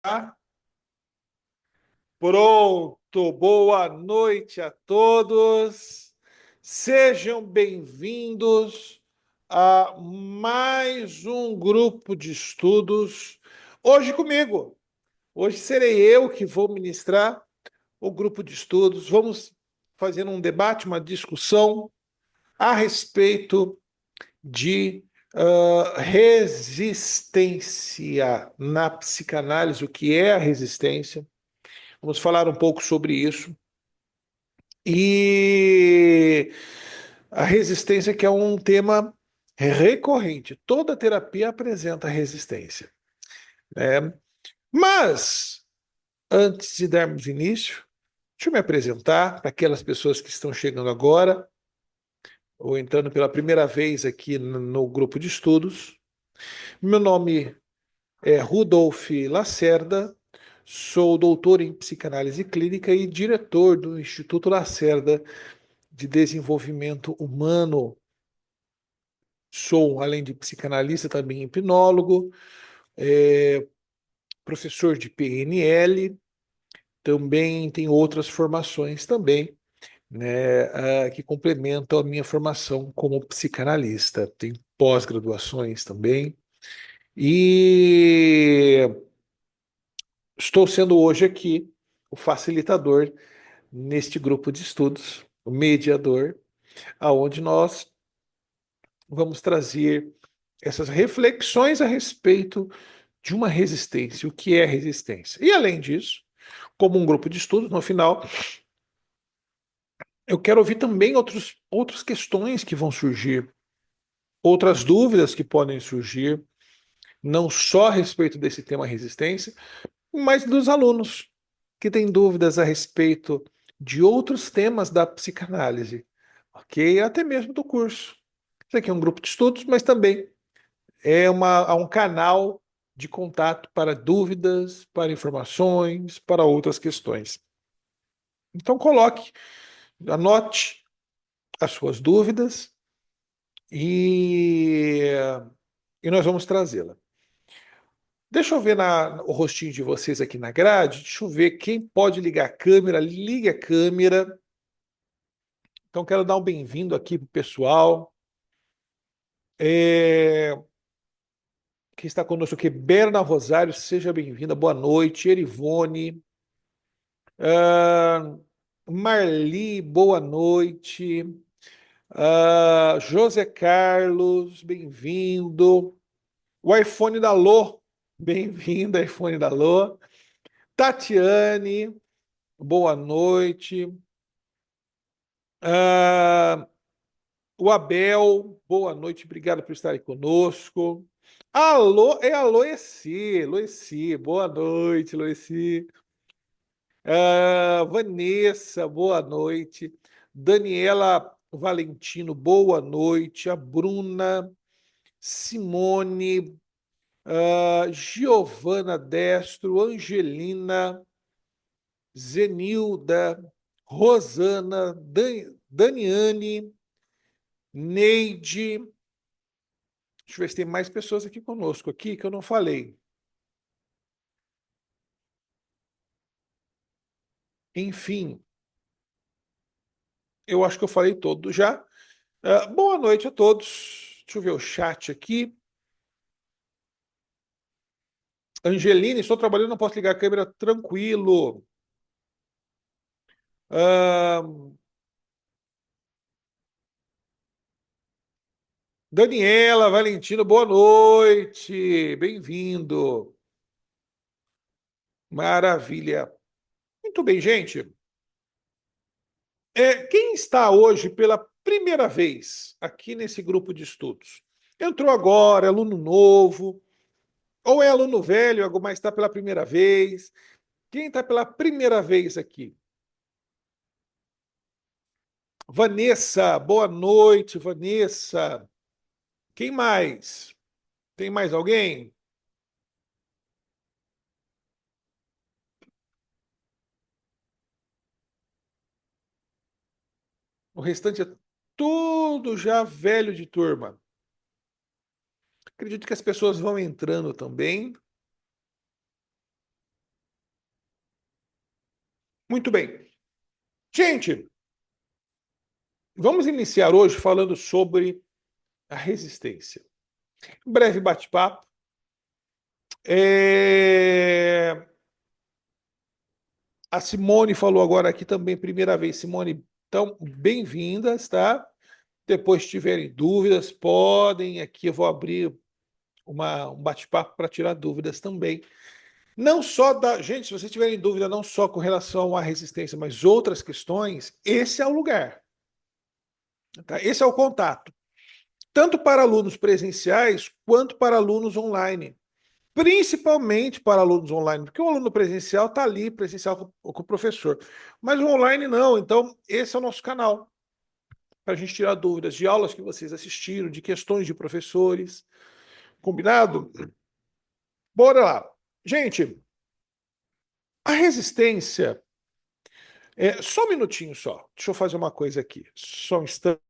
Tá? Pronto, boa noite a todos. Sejam bem-vindos a mais um grupo de estudos. Hoje comigo. Hoje serei eu que vou ministrar o grupo de estudos. Vamos fazer um debate, uma discussão a respeito de resistência na psicanálise, o que é a resistência. Vamos falar um pouco sobre isso. E a resistência, que é um tema recorrente. Toda terapia apresenta resistência, né? Mas, antes de darmos início, deixa eu me apresentar para aquelas pessoas que estão chegando agora ou entrando pela primeira vez aqui no grupo de estudos. Meu nome é Rudolf Lacerda, sou doutor em psicanálise clínica e diretor do Instituto Lacerda de Desenvolvimento Humano. Sou, além de psicanalista, também hipnólogo, é, professor de PNL, também tenho outras formações também, né, que complementam a minha formação como psicanalista. Tenho pós-graduações também. E estou sendo hoje aqui o facilitador neste grupo de estudos, o mediador, aonde nós vamos trazer essas reflexões a respeito de uma resistência, o que é resistência. E além disso, como um grupo de estudos, no final, eu quero ouvir também outras questões que vão surgir, outras dúvidas que podem surgir, não só a respeito desse tema resistência, mas dos alunos que têm dúvidas a respeito de outros temas da psicanálise, ok? Até mesmo do curso. Isso aqui é um grupo de estudos, mas também há um canal de contato para dúvidas, para informações, para outras questões. Então coloque, anote as suas dúvidas e, e nós vamos trazê-la. Deixa eu ver o rostinho de vocês aqui na grade. Deixa eu ver quem pode ligar a câmera. Ligue a câmera. Então, quero dar um bem-vindo aqui para o pessoal. É, quem está conosco aqui, Berna Rosário, seja bem-vinda. Boa noite. Erivone. Ah, Marli, boa noite. José Carlos, bem-vindo. O iPhone da Lô, bem-vindo, iPhone da Lô. Tatiane, boa noite. Ah, o Abel, boa noite, obrigado por estarem conosco. Alô, é a Loeci, Loeci, boa noite, Loeci. Vanessa, boa noite. Daniela Valentino, boa noite. A Bruna, Simone, Giovana Destro, Angelina, Zenilda, Rosana, Daniane, Neide. Deixa eu ver se tem mais pessoas aqui conosco aqui que eu não falei. Enfim, eu acho que eu falei todo já. Boa noite a todos. Deixa eu ver o chat aqui. Angelina, estou trabalhando, não posso ligar a câmera tranquilo. Ah, Daniela, Valentino, boa noite. Bem-vindo. Maravilha. Muito bem, gente. Quem está hoje pela primeira vez aqui nesse grupo de estudos? Entrou agora, é aluno novo, ou é aluno velho, mas está pela primeira vez? Quem está pela primeira vez aqui? Vanessa, boa noite, Vanessa. Quem mais? Tem mais alguém? O restante é tudo já velho de turma. Acredito que as pessoas vão entrando também. Muito bem. Gente, vamos iniciar hoje falando sobre a resistência. Um breve bate-papo. É, A Simone falou agora aqui também, primeira vez. Simone, então, bem-vindas, tá? Depois, se tiverem dúvidas, podem aqui, eu vou abrir um bate-papo para tirar dúvidas também. Não só da. Gente, se vocês tiverem dúvida, não só com relação à resistência, mas outras questões, esse é o lugar, tá? Esse é o contato. Tanto para alunos presenciais quanto para alunos online. Principalmente para alunos online, porque o aluno presencial está ali, presencial com o professor. Mas o online não. Então, esse é o nosso canal, para a gente tirar dúvidas de aulas que vocês assistiram, de questões de professores. Combinado? Bora lá. Gente, a resistência. Só um minutinho só. Deixa eu fazer uma coisa aqui. Só um instante.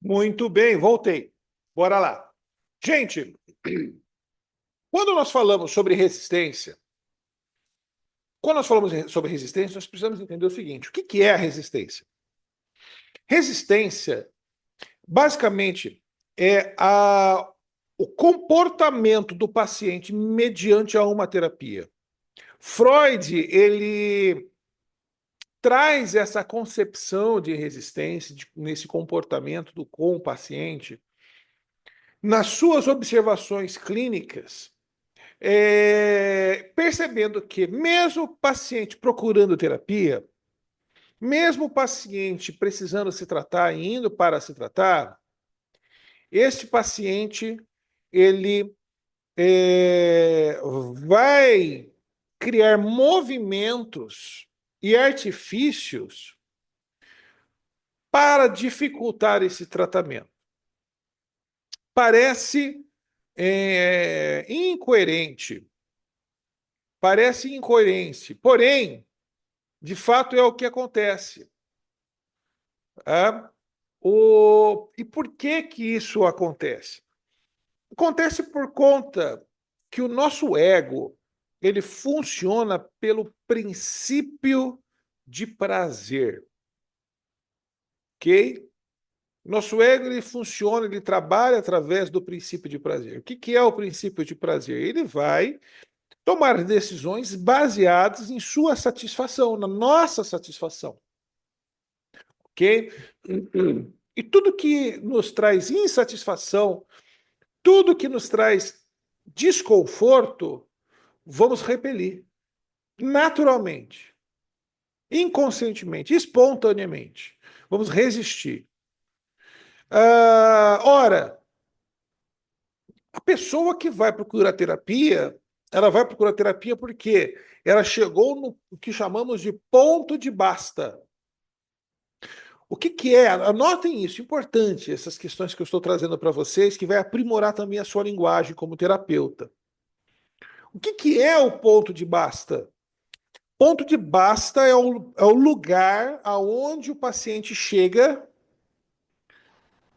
Muito bem, voltei. Bora lá. Gente, quando nós falamos sobre resistência, quando nós falamos sobre resistência, nós precisamos entender o seguinte: o que é a resistência? Resistência, basicamente, o comportamento do paciente mediante a uma terapia. Freud, ele traz essa concepção de resistência nesse comportamento com o paciente nas suas observações clínicas, percebendo que mesmo o paciente procurando terapia, mesmo o paciente precisando se tratar, indo para se tratar, este paciente ele vai criar movimentos e artifícios para dificultar esse tratamento. Parece incoerente, parece incoerente, porém, de fato é o que acontece. Tá? E por que que isso acontece? Acontece por conta que o nosso ego, ele funciona pelo princípio de prazer, ok? Nosso ego, ele funciona, ele trabalha através do princípio de prazer. O que que é o princípio de prazer? Ele vai tomar decisões baseadas em sua satisfação, na nossa satisfação, ok? E tudo que nos traz insatisfação, tudo que nos traz desconforto, vamos repelir naturalmente, inconscientemente, espontaneamente. Vamos resistir. Ora, a pessoa que vai procurar terapia, ela vai procurar terapia porque ela chegou no que chamamos de ponto de basta. O que que é? Anotem isso, importante, essas questões que eu estou trazendo para vocês, que vai aprimorar também a sua linguagem como terapeuta. O que que é o ponto de basta? Ponto de basta é o lugar aonde o paciente chega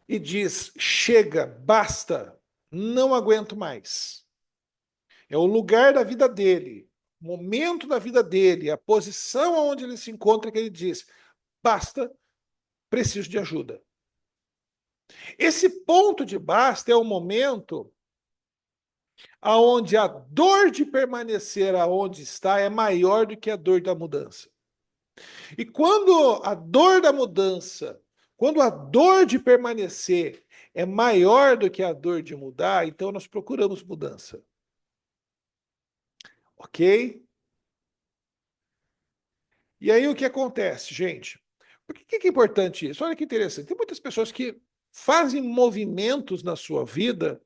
e diz: chega, basta, não aguento mais. É o lugar da vida dele, o momento da vida dele, a posição onde ele se encontra que ele diz: basta, preciso de ajuda. Esse ponto de basta é o momento aonde a dor de permanecer aonde está é maior do que a dor da mudança. E quando a dor da mudança Quando a dor de permanecer é maior do que a dor de mudar, então nós procuramos mudança. Ok? E aí o que acontece, gente? Por que é importante isso? Olha que interessante. Tem muitas pessoas que fazem movimentos na sua vida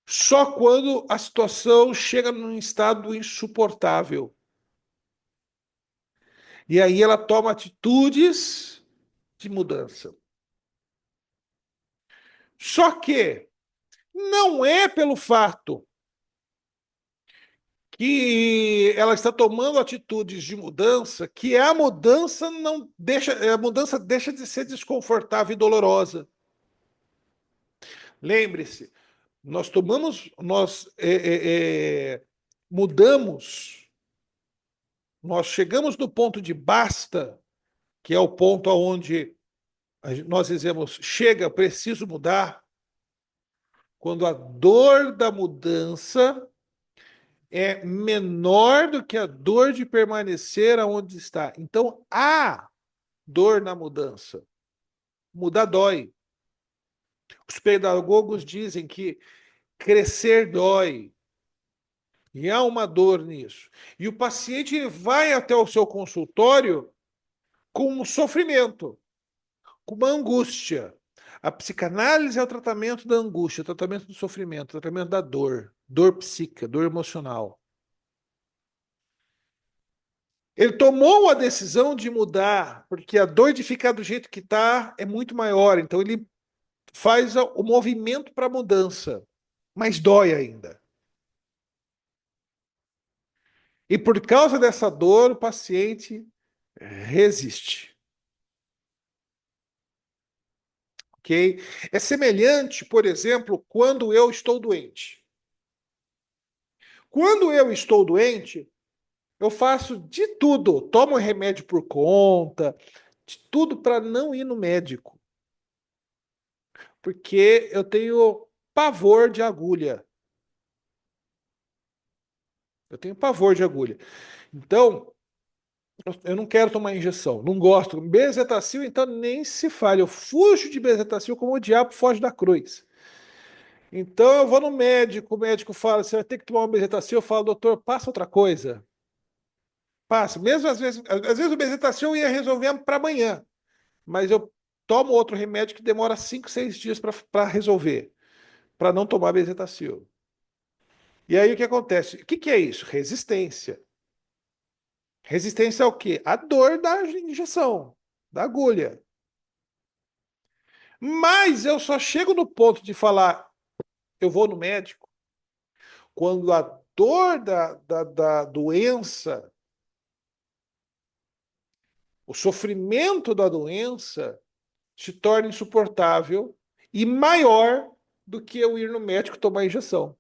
só quando a situação chega num estado insuportável. E aí ela toma atitudes de mudança. Só que não é pelo fato que ela está tomando atitudes de mudança que a mudança não deixa, a mudança deixa de ser desconfortável e dolorosa. Lembre-se, mudamos, nós chegamos no ponto de basta, que é o ponto aonde nós dizemos chega, preciso mudar, quando a dor da mudança é menor do que a dor de permanecer aonde está. Então, há dor na mudança. Mudar dói. Os pedagogos dizem que crescer dói. E há uma dor nisso. E o paciente vai até o seu consultório com um sofrimento, com uma angústia. A psicanálise é o tratamento da angústia, o tratamento do sofrimento, o tratamento da dor, dor psíquica, dor emocional. Ele tomou a decisão de mudar, porque a dor de ficar do jeito que está é muito maior. Então ele faz o movimento para a mudança, mas dói ainda. E por causa dessa dor, o paciente resiste. Ok? É semelhante, por exemplo, quando eu estou doente. Quando eu estou doente, eu faço de tudo, tomo remédio por conta, de tudo para não ir no médico, porque eu tenho pavor de agulha. Eu tenho pavor de agulha. Então, eu não quero tomar injeção, não gosto. Bezetacil, então, nem se fale. Eu fujo de bezetacil como o diabo foge da cruz. Então, eu vou no médico, o médico fala, você vai ter que tomar um bezetacil. Eu falo, doutor, passa outra coisa. Passa. Mesmo às vezes o bezetacil eu ia resolver para amanhã, mas eu tomo outro remédio que demora 5, 6 dias para resolver, para não tomar bezetacil. E aí o que acontece? O que é isso? Resistência. Resistência ao quê? A dor da injeção, da agulha. Mas eu só chego no ponto de falar, eu vou no médico, quando a dor da doença, o sofrimento da doença se torna insuportável e maior do que eu ir no médico tomar injeção.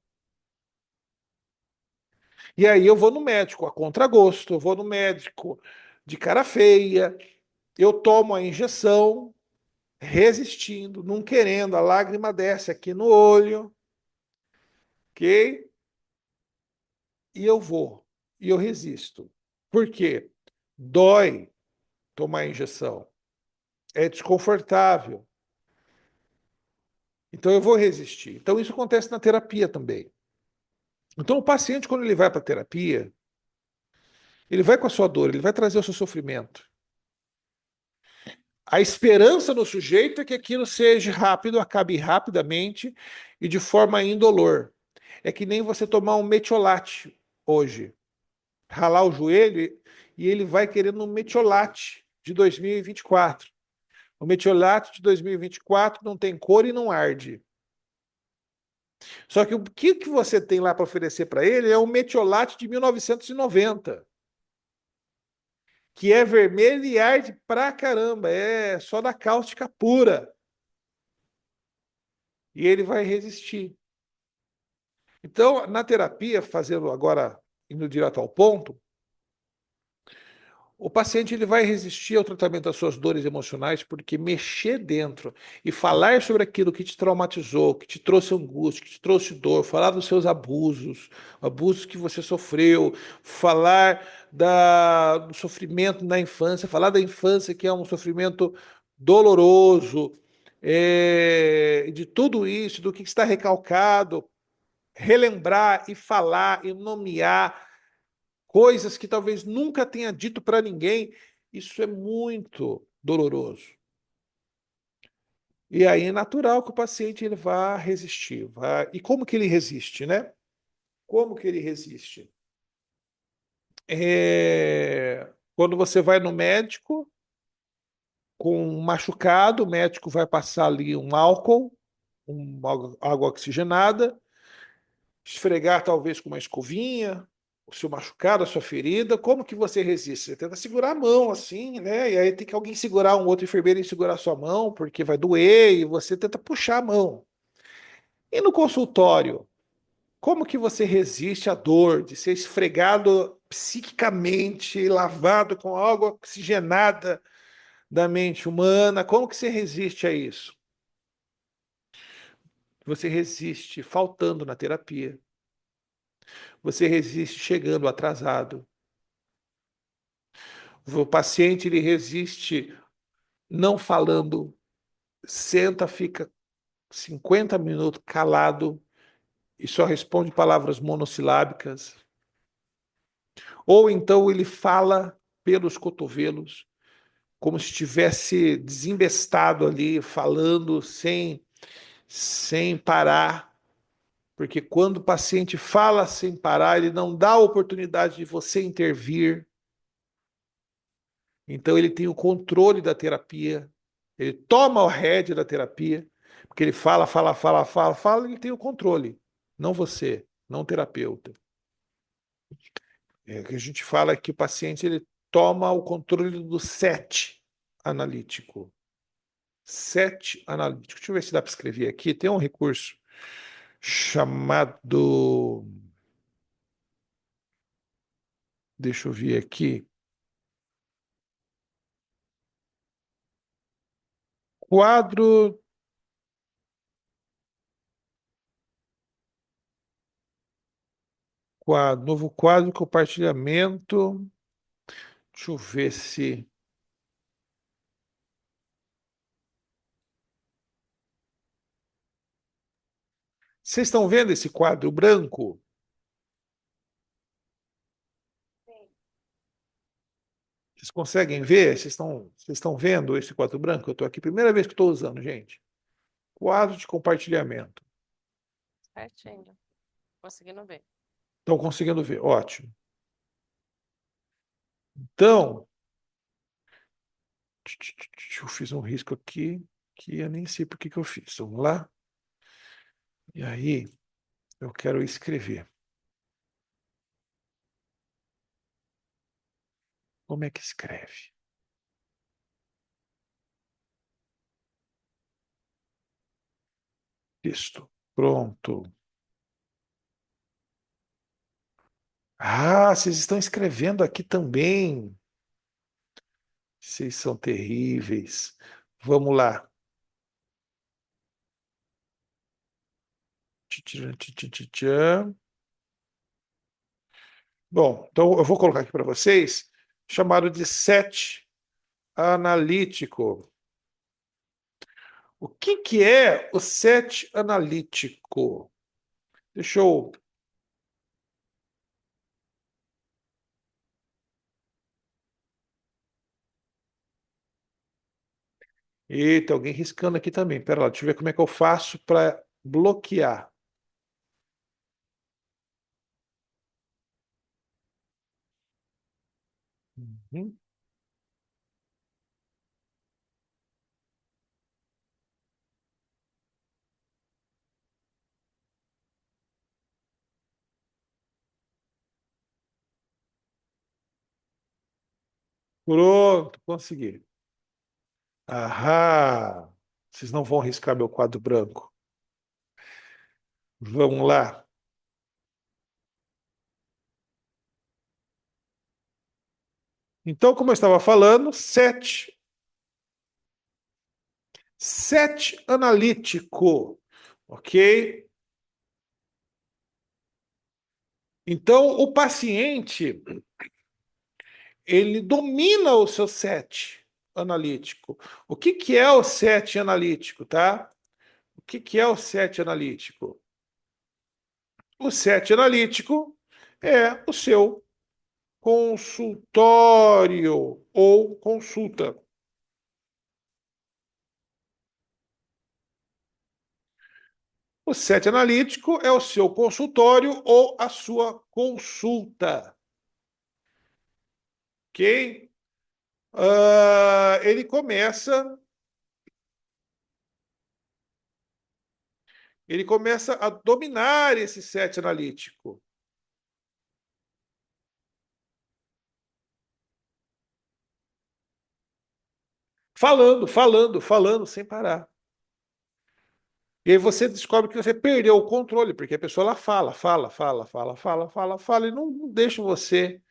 E aí eu vou no médico a contragosto, eu vou no médico de cara feia, eu tomo a injeção, resistindo, não querendo, a lágrima desce aqui no olho, ok? E eu vou, e eu resisto. Por quê? Dói tomar a injeção, é desconfortável. Então eu vou resistir. Então isso acontece na terapia também. Então o paciente, quando ele vai para a terapia, ele vai com a sua dor, ele vai trazer o seu sofrimento. A esperança no sujeito é que aquilo seja rápido, acabe rapidamente e de forma indolor. É que nem você tomar um metiolate hoje, ralar o joelho e ele vai querendo um metiolate de 2024. O metiolate de 2024 não tem cor e não arde. Só que o que você tem lá para oferecer para ele é um metiolate de 1990, que é vermelho e arde pra caramba, é só da cáustica pura. E ele vai resistir. Então, na terapia, fazendo agora, indo direto ao ponto, o paciente ele vai resistir ao tratamento das suas dores emocionais porque mexer dentro e falar sobre aquilo que te traumatizou, que te trouxe angústia, que te trouxe dor, falar dos seus abusos, abusos que você sofreu, falar do sofrimento na infância, falar da infância que é um sofrimento doloroso, de tudo isso, do que está recalcado, relembrar e falar e nomear coisas que talvez nunca tenha dito para ninguém, isso é muito doloroso. E aí é natural que o paciente ele vá resistir. E como que ele resiste, né? Como que ele resiste? Quando você vai no médico com um machucado, o médico vai passar ali um álcool, água oxigenada, esfregar talvez com uma escovinha, o seu machucado, a sua ferida. Como que você resiste? Você tenta segurar a mão assim, né? E aí tem que alguém segurar, um outro enfermeiro e segurar a sua mão, porque vai doer, e você tenta puxar a mão. E no consultório, como que você resiste à dor de ser esfregado psiquicamente, lavado com água oxigenada da mente humana? Como que você resiste a isso? Você resiste faltando na terapia. Você resiste chegando atrasado. O paciente ele resiste não falando, senta, fica 50 minutos calado e só responde palavras monossilábicas. Ou então ele fala pelos cotovelos, como se estivesse desembestado ali, falando sem parar. Porque quando o paciente fala sem parar, ele não dá a oportunidade de você intervir. Então ele tem o controle da terapia, ele toma o rédea da terapia, porque ele fala, fala, fala, fala, fala, ele tem o controle, não você, não o terapeuta. É que a gente fala que o paciente ele toma o controle do set analítico. Set analítico. Deixa eu ver se dá para escrever aqui. Tem um recurso chamado. Deixa eu ver aqui. Quadro. Novo quadro, compartilhamento. Deixa eu ver se. Vocês estão vendo esse quadro branco? Vocês conseguem ver? Vocês estão vendo esse quadro branco? Eu estou aqui, primeira vez que estou usando, gente. Quadro de compartilhamento. Certinho. Conseguindo ver. Estão conseguindo ver? Ótimo. Então, eu fiz um risco aqui que eu nem sei por que eu fiz. Vamos lá? E aí, eu quero escrever. Como é que escreve? Texto. Pronto. Ah, vocês estão escrevendo aqui também. Vocês são terríveis. Vamos lá. Tchan, tchan, tchan, tchan. Bom, então eu vou colocar aqui para vocês, chamado de set analítico. O que que é o set analítico? Deixa eu. Eita, alguém riscando aqui também. Pera lá, deixa eu ver como é que eu faço para bloquear. Uhum. Pronto, consegui. Ahá! Vocês não vão riscar meu quadro branco. Vamos lá. Então, como eu estava falando, set analítico, ok? Então, o paciente, ele domina o seu set. analítico. O que que é o set analítico, tá? O que que é o set analítico? O set analítico é o seu consultório ou consulta. O set analítico é o seu consultório ou a sua consulta, ok? Ele começa a dominar esse set analítico. Falando, falando, falando sem parar. E aí você descobre que você perdeu o controle, porque a pessoa ela fala, fala, fala, fala, fala, fala, fala, e não deixa você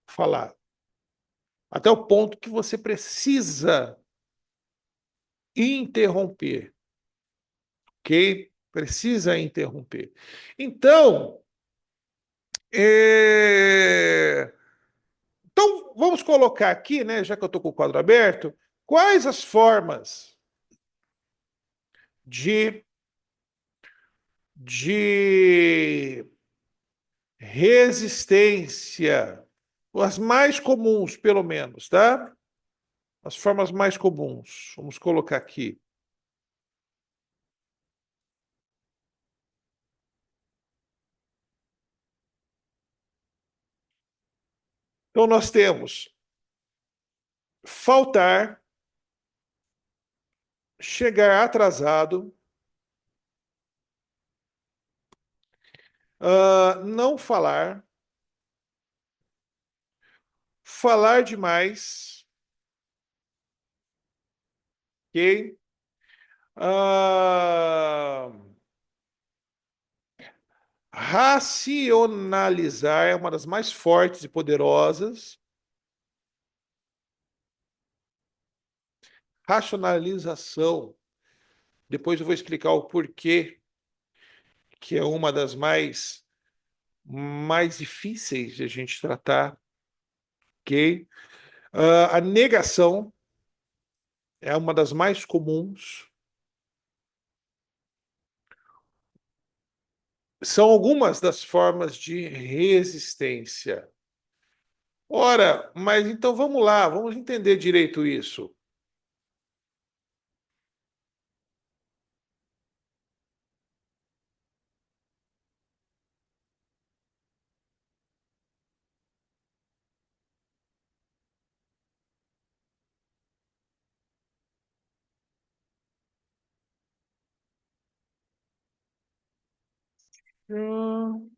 falar. Até o ponto que você precisa interromper, ok? Precisa interromper. Então, é, então vamos colocar aqui, né, já que eu estou com o quadro aberto, quais as formas de, de resistência, as mais comuns, pelo menos, tá? As formas mais comuns. Vamos colocar aqui. Então, nós temos faltar, chegar atrasado, não falar, falar demais, ok? Ah, racionalizar é uma das mais fortes e poderosas. Racionalização. Depois eu vou explicar o porquê, que é uma das mais difíceis de a gente tratar, ok? A negação é uma das mais comuns. São algumas das formas de resistência. Ora, mas então vamos lá, vamos entender direito isso. Hum.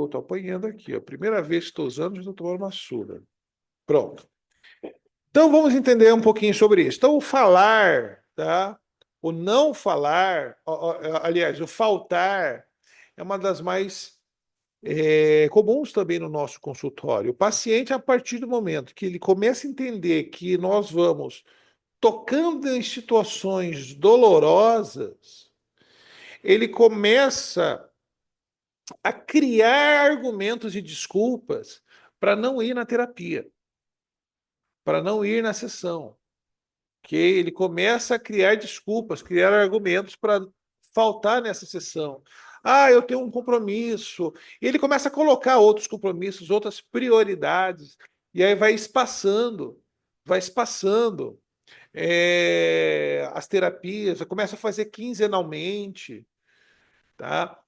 Tô apanhando aqui, ó. Primeira vez que estou usando, já estou tomando uma surra. Pronto. Então vamos entender um pouquinho sobre isso. Então, o falar, tá? O não falar, aliás, o faltar é uma das mais comuns também no nosso consultório. O paciente, a partir do momento que ele começa a entender que nós vamos tocando em situações dolorosas, ele começa a criar argumentos e desculpas para não ir na terapia, para não ir na sessão. Que ele começa a criar desculpas, criar argumentos para faltar nessa sessão. Ah, eu tenho um compromisso. E ele começa a colocar outros compromissos, outras prioridades, e aí vai espaçando as terapias, começa a fazer quinzenalmente, tá?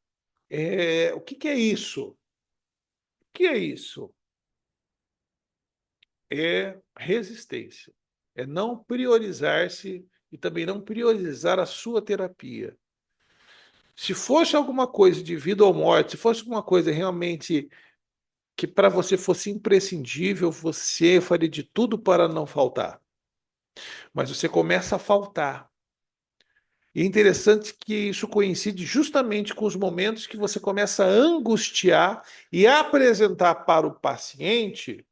O que que é isso? O que é isso? É resistência. É não priorizar-se e também não priorizar a sua terapia. Se fosse alguma coisa de vida ou morte, se fosse alguma coisa realmente que para você fosse imprescindível, você faria de tudo para não faltar. Mas você começa a faltar. E é interessante que isso coincide justamente com os momentos que você começa a angustiar e a apresentar para o paciente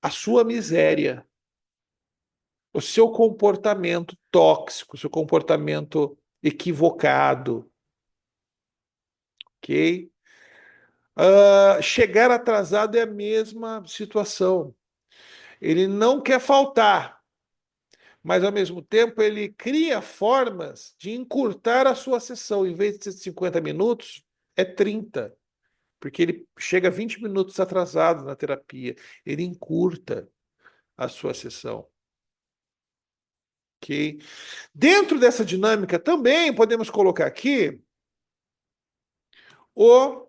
a sua miséria, o seu comportamento tóxico, o seu comportamento equivocado, ok? Chegar atrasado é a mesma situação. Ele não quer faltar, mas ao mesmo tempo ele cria formas de encurtar a sua sessão. Em vez de ser 50 minutos, é 30, porque ele chega 20 minutos atrasado na terapia. Ele encurta a sua sessão. Ok? Dentro dessa dinâmica também podemos colocar aqui o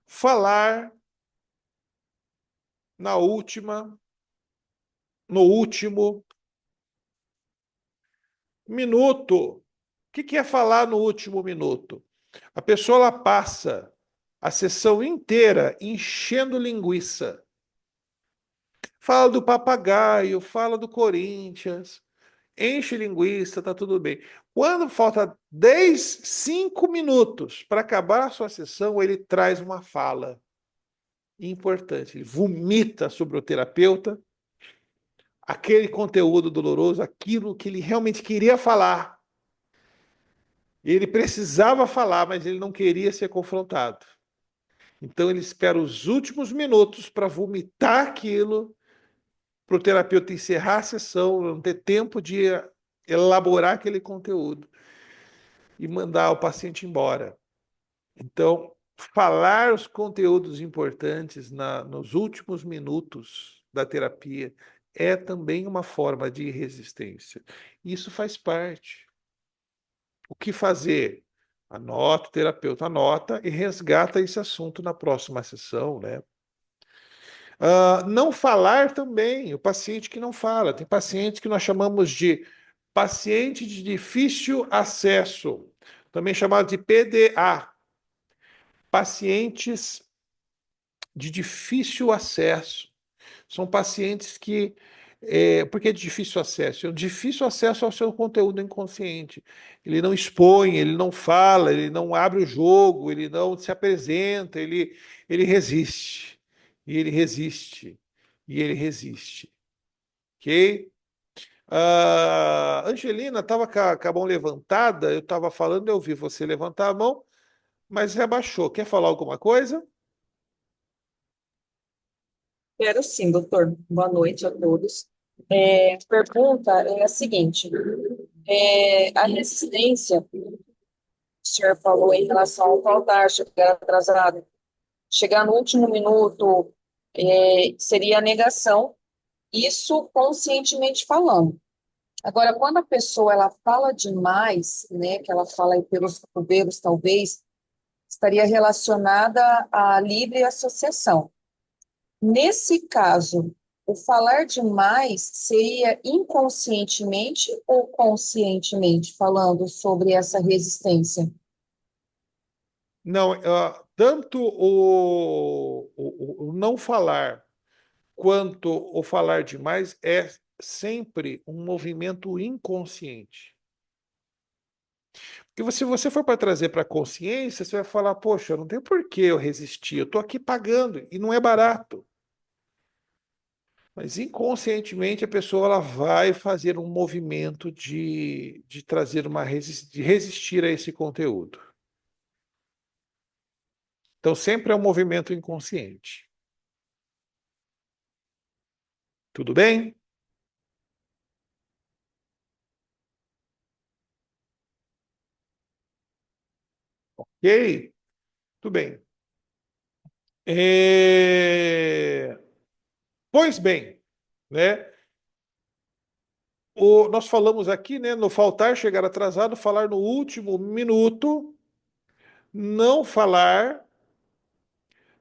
falar na última, no último minuto. O que é falar no último minuto? A pessoa ela passa a sessão inteira enchendo linguiça. Fala do papagaio, fala do Corinthians, enche linguiça, tá tudo bem. Quando falta 10, 5 minutos para acabar a sua sessão, ele traz uma fala importante. Ele vomita sobre o terapeuta aquele conteúdo doloroso, aquilo que ele realmente queria falar. Ele precisava falar, mas ele não queria ser confrontado. Então ele espera os últimos minutos para vomitar aquilo, para o terapeuta encerrar a sessão, não ter tempo de elaborar aquele conteúdo e mandar o paciente embora. Então, falar os conteúdos importantes nos últimos minutos da terapia é também uma forma de resistência. Isso faz parte. O que fazer? Anota, o terapeuta anota e resgata esse assunto na próxima sessão, né? Não falar também, o paciente que não fala. Tem pacientes que nós chamamos de paciente de difícil acesso, também chamado de PDA, pacientes de difícil acesso. São pacientes que. Por que de difícil acesso? É um difícil acesso ao seu conteúdo inconsciente. Ele não expõe, ele não fala, ele não abre o jogo, ele não se apresenta, ele resiste. E ele resiste. E ele resiste. Ok? Angelina estava com a mão levantada, eu estava falando, eu vi você levantar a mão, mas rebaixou. Quer falar alguma coisa? Quero sim, doutor. Boa noite a todos. A pergunta é a seguinte: a resistência, o senhor falou em relação ao faltar, chegar atrasado, chegar no último minuto, seria a negação, isso conscientemente falando. Agora, quando a pessoa ela fala demais, né, que ela fala aí pelos cotovelos, talvez, estaria relacionada à livre associação. Nesse caso, o falar demais seria inconscientemente ou conscientemente falando sobre essa resistência? Não, tanto o não falar quanto o falar demais é sempre um movimento inconsciente. Porque se você for para trazer para a consciência, você vai falar, poxa, não tem por que eu resistir, eu estou aqui pagando e não é barato. Mas inconscientemente a pessoa ela vai fazer um movimento de trazer de resistir a esse conteúdo. Então sempre é um movimento inconsciente. Tudo bem? Ok? Tudo bem. Pois bem, né? Nós falamos aqui, né, no faltar, chegar atrasado, falar no último minuto, não falar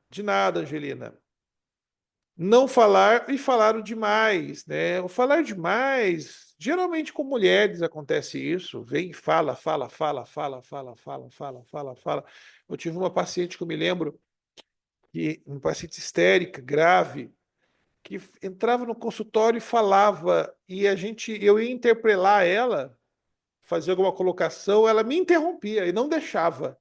de nada, Angelina. Não falar e falar o demais, né? O falar demais, geralmente com mulheres acontece isso, vem e fala, fala, fala, fala, fala, fala, fala, fala, fala. Eu tive uma paciente que eu me lembro, uma paciente histérica, grave, que entrava no consultório e falava, e eu ia interpelar ela, fazer alguma colocação, ela me interrompia e não deixava.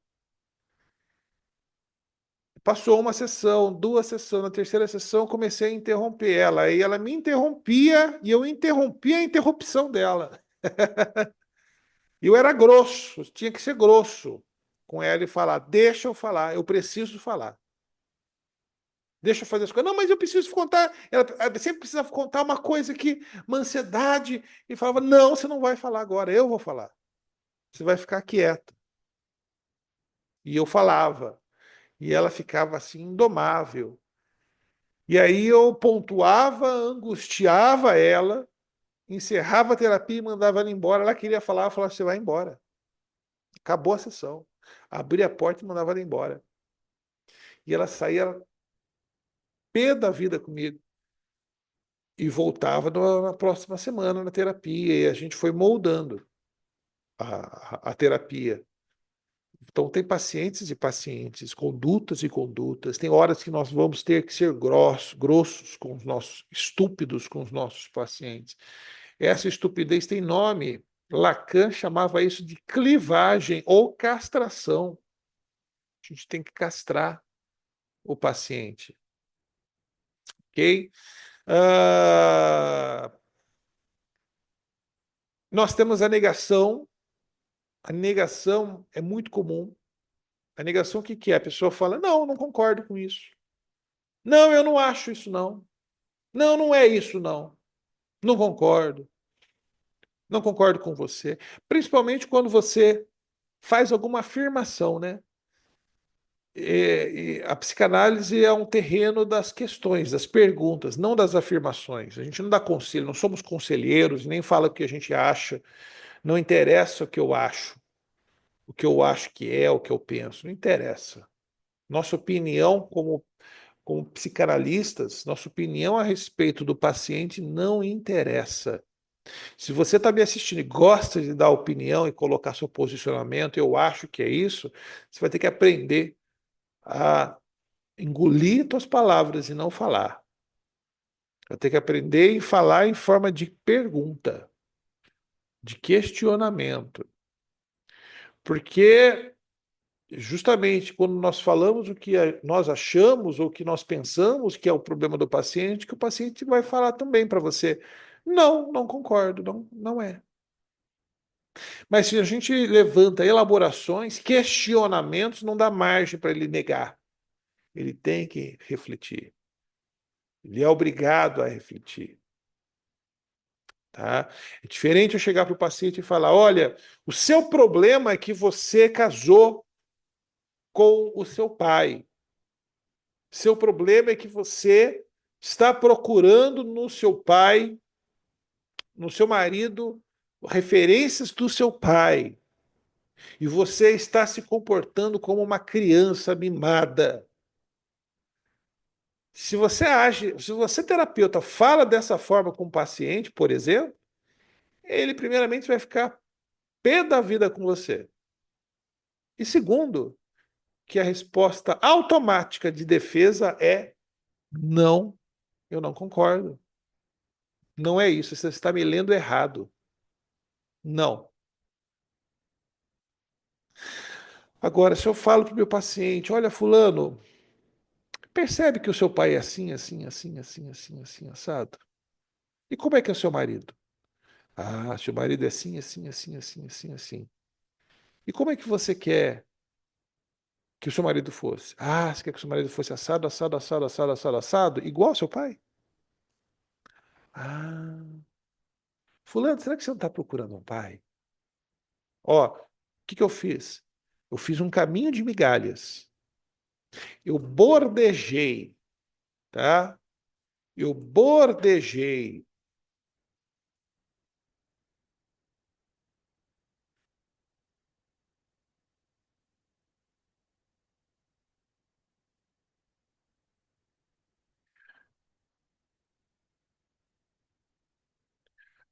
Passou uma sessão, duas sessões, na terceira sessão eu comecei a interromper ela. Aí ela me interrompia e eu interrompia a interrupção dela. E eu era grosso, tinha que ser grosso. com ela e falar: deixa eu falar, eu preciso falar. Deixa eu fazer as coisas. Não, mas eu preciso contar. Ela sempre precisava contar uma coisa que, uma ansiedade. E falava: não, você não vai falar agora, eu vou falar. Você vai ficar quieta. E eu falava. E ela ficava assim, indomável. E aí eu pontuava, angustiava ela, encerrava a terapia e mandava ela embora. Ela queria falar, eu falava: você vai embora. Acabou a sessão. Abria a porta e mandava ela embora. E ela saía pé da vida comigo. E voltava na próxima semana na terapia. E a gente foi moldando a terapia. Então, tem pacientes e pacientes, condutas e condutas. Tem horas que nós vamos ter que ser grossos com os nossos, estúpidos com os nossos pacientes. Essa estupidez tem nome. Lacan chamava isso de clivagem ou castração. A gente tem que castrar o paciente, ok? Ah, nós temos a negação. A negação é muito comum. A negação, o que que é? A pessoa fala: não, não concordo com isso. Não, eu não acho isso, não. Não, não é isso, não. Não concordo. Não concordo com você. Principalmente quando você faz alguma afirmação, né? E a psicanálise é um terreno das questões, das perguntas, não das afirmações. A gente não dá conselho, não somos conselheiros, nem fala o que a gente acha. Não interessa o que eu acho, o que eu acho que é, o que eu penso. Não interessa. Nossa opinião como psicanalistas, nossa opinião a respeito do paciente não interessa. Se você está me assistindo e gosta de dar opinião e colocar seu posicionamento, eu acho que é isso, você vai ter que aprender a engolir suas palavras e não falar. Vai ter que aprender a falar em forma de pergunta, de questionamento. Porque justamente quando nós falamos o que nós achamos ou o que nós pensamos que é o problema do paciente, que o paciente vai falar também para você: não, não concordo, não, não é. Mas se a gente levanta elaborações, questionamentos, não dá margem para ele negar. Ele tem que refletir. Ele é obrigado a refletir. Tá? É diferente eu chegar para o paciente e falar: olha, o seu problema é que você casou com o seu pai. Seu problema é que você está procurando no seu pai, no seu marido, referências do seu pai. E você está se comportando como uma criança mimada. Se você age, se você, terapeuta, fala dessa forma com o paciente, por exemplo, ele primeiramente vai ficar pé da vida com você. E segundo, que a resposta automática de defesa é: não, eu não concordo. Não é isso, você está me lendo errado. Não. Agora, se eu falo para o meu paciente: olha, fulano, percebe que o seu pai é assim, assim, assim, assim, assim, assim, assado? E como é que é o seu marido? Ah, seu marido é assim, assim, assim, assim, assim, assim. E como é que você quer que o seu marido fosse? Ah, você quer que o seu marido fosse assado, assado, assado, assado, assado, assado, igual ao seu pai? Ah, fulano, será que você não está procurando um pai? Ó, o que que eu fiz? Eu fiz um caminho de migalhas. Eu bordejei, tá? Eu bordejei.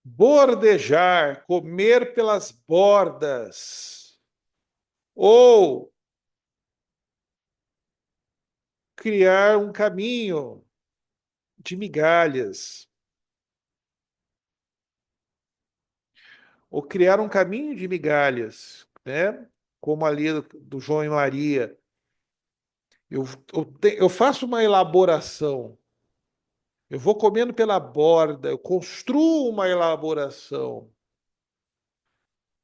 Bordejar, comer pelas bordas, ou criar um caminho de migalhas, ou criar um caminho de migalhas, né? Como ali do João e Maria. Eu faço uma elaboração, eu vou comendo pela borda, eu construo uma elaboração.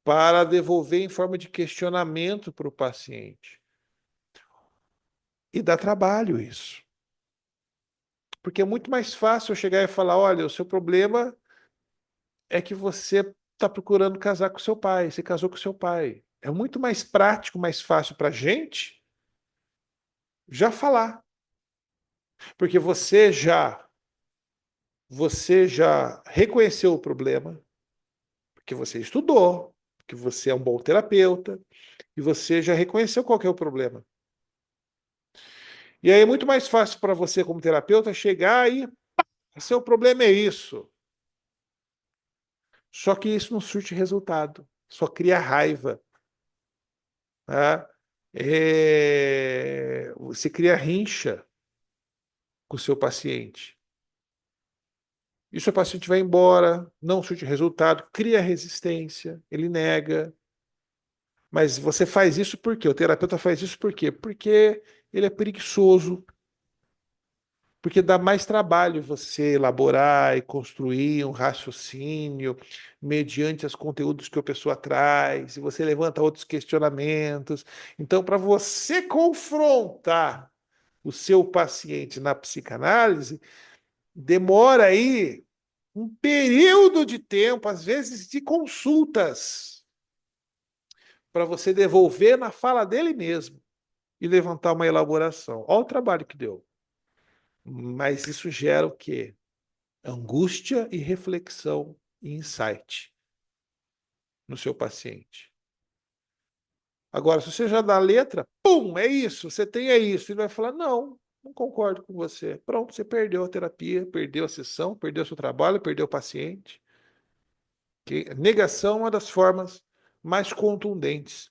para devolver em forma de questionamento para o paciente. E dá trabalho isso. Porque é muito mais fácil eu chegar e falar: olha, o seu problema é que você está procurando casar com seu pai, você casou com seu pai. É muito mais prático, mais fácil para a gente já falar. Porque você já reconheceu o problema, porque você estudou, porque você é um bom terapeuta, e você já reconheceu qual que é o problema. E aí é muito mais fácil para você, como terapeuta, chegar e seu problema é isso. Só que isso não surte resultado, só cria raiva. Tá? Você cria rincha com o seu paciente. E o seu paciente vai embora, não surte resultado, cria resistência, ele nega. Mas você faz isso por quê? O terapeuta faz isso por quê? Porque ele é preguiçoso, porque dá mais trabalho você elaborar e construir um raciocínio mediante os conteúdos que a pessoa traz, e você levanta outros questionamentos. Então, para você confrontar o seu paciente na psicanálise, demora aí um período de tempo, às vezes de consultas, para você devolver na fala dele mesmo e levantar uma elaboração. Olha o trabalho que deu. Mas isso gera o quê? Angústia e reflexão e insight no seu paciente. Agora, se você já dá a letra, pum, é isso, você tem é isso. Ele vai falar: não, não concordo com você. Pronto, você perdeu a terapia, perdeu a sessão, perdeu o seu trabalho, perdeu o paciente. Que negação é uma das formas mais contundentes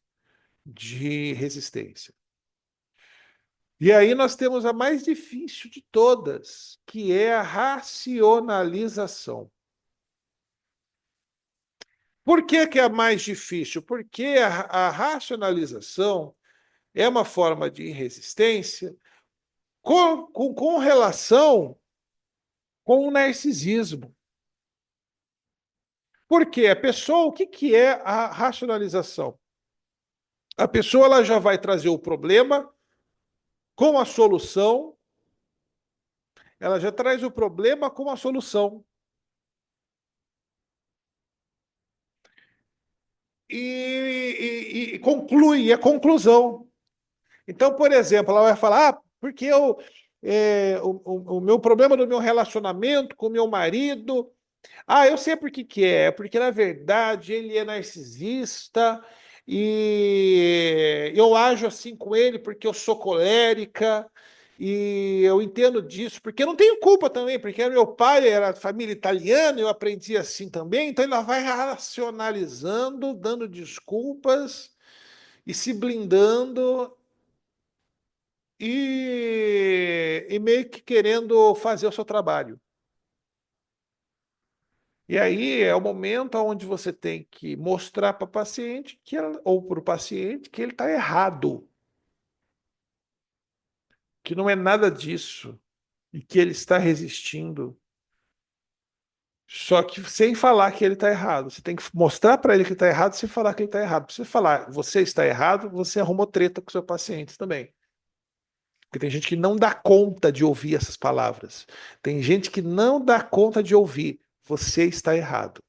de resistência. E aí nós temos a mais difícil de todas, que é a racionalização. Por que que é a mais difícil? Porque a racionalização é uma forma de resistência com relação com o narcisismo. Porque a pessoa, o que que é a racionalização? A pessoa ela já vai trazer o problema com a solução, ela já traz o problema com a solução. E conclui, é conclusão. Então, por exemplo, ela vai falar: porque o meu problema no meu relacionamento com o meu marido. Eu sei por que que é. Porque, na verdade, ele é narcisista e eu ajo assim com ele porque eu sou colérica e eu entendo disso, porque eu não tenho culpa também, porque meu pai era família italiana, eu aprendi assim também, então ela vai racionalizando, dando desculpas e se blindando e meio que querendo fazer o seu trabalho. E aí é o momento onde você tem que mostrar para o paciente ou para o paciente que ele está errado, que não é nada disso e que ele está resistindo. Só que sem falar que ele está errado. Você tem que mostrar para ele que está errado sem falar que ele está errado. Se você falar você está errado, você arrumou treta com o seu paciente também. Porque tem gente que não dá conta de ouvir essas palavras. Tem gente que não dá conta de ouvir você está errado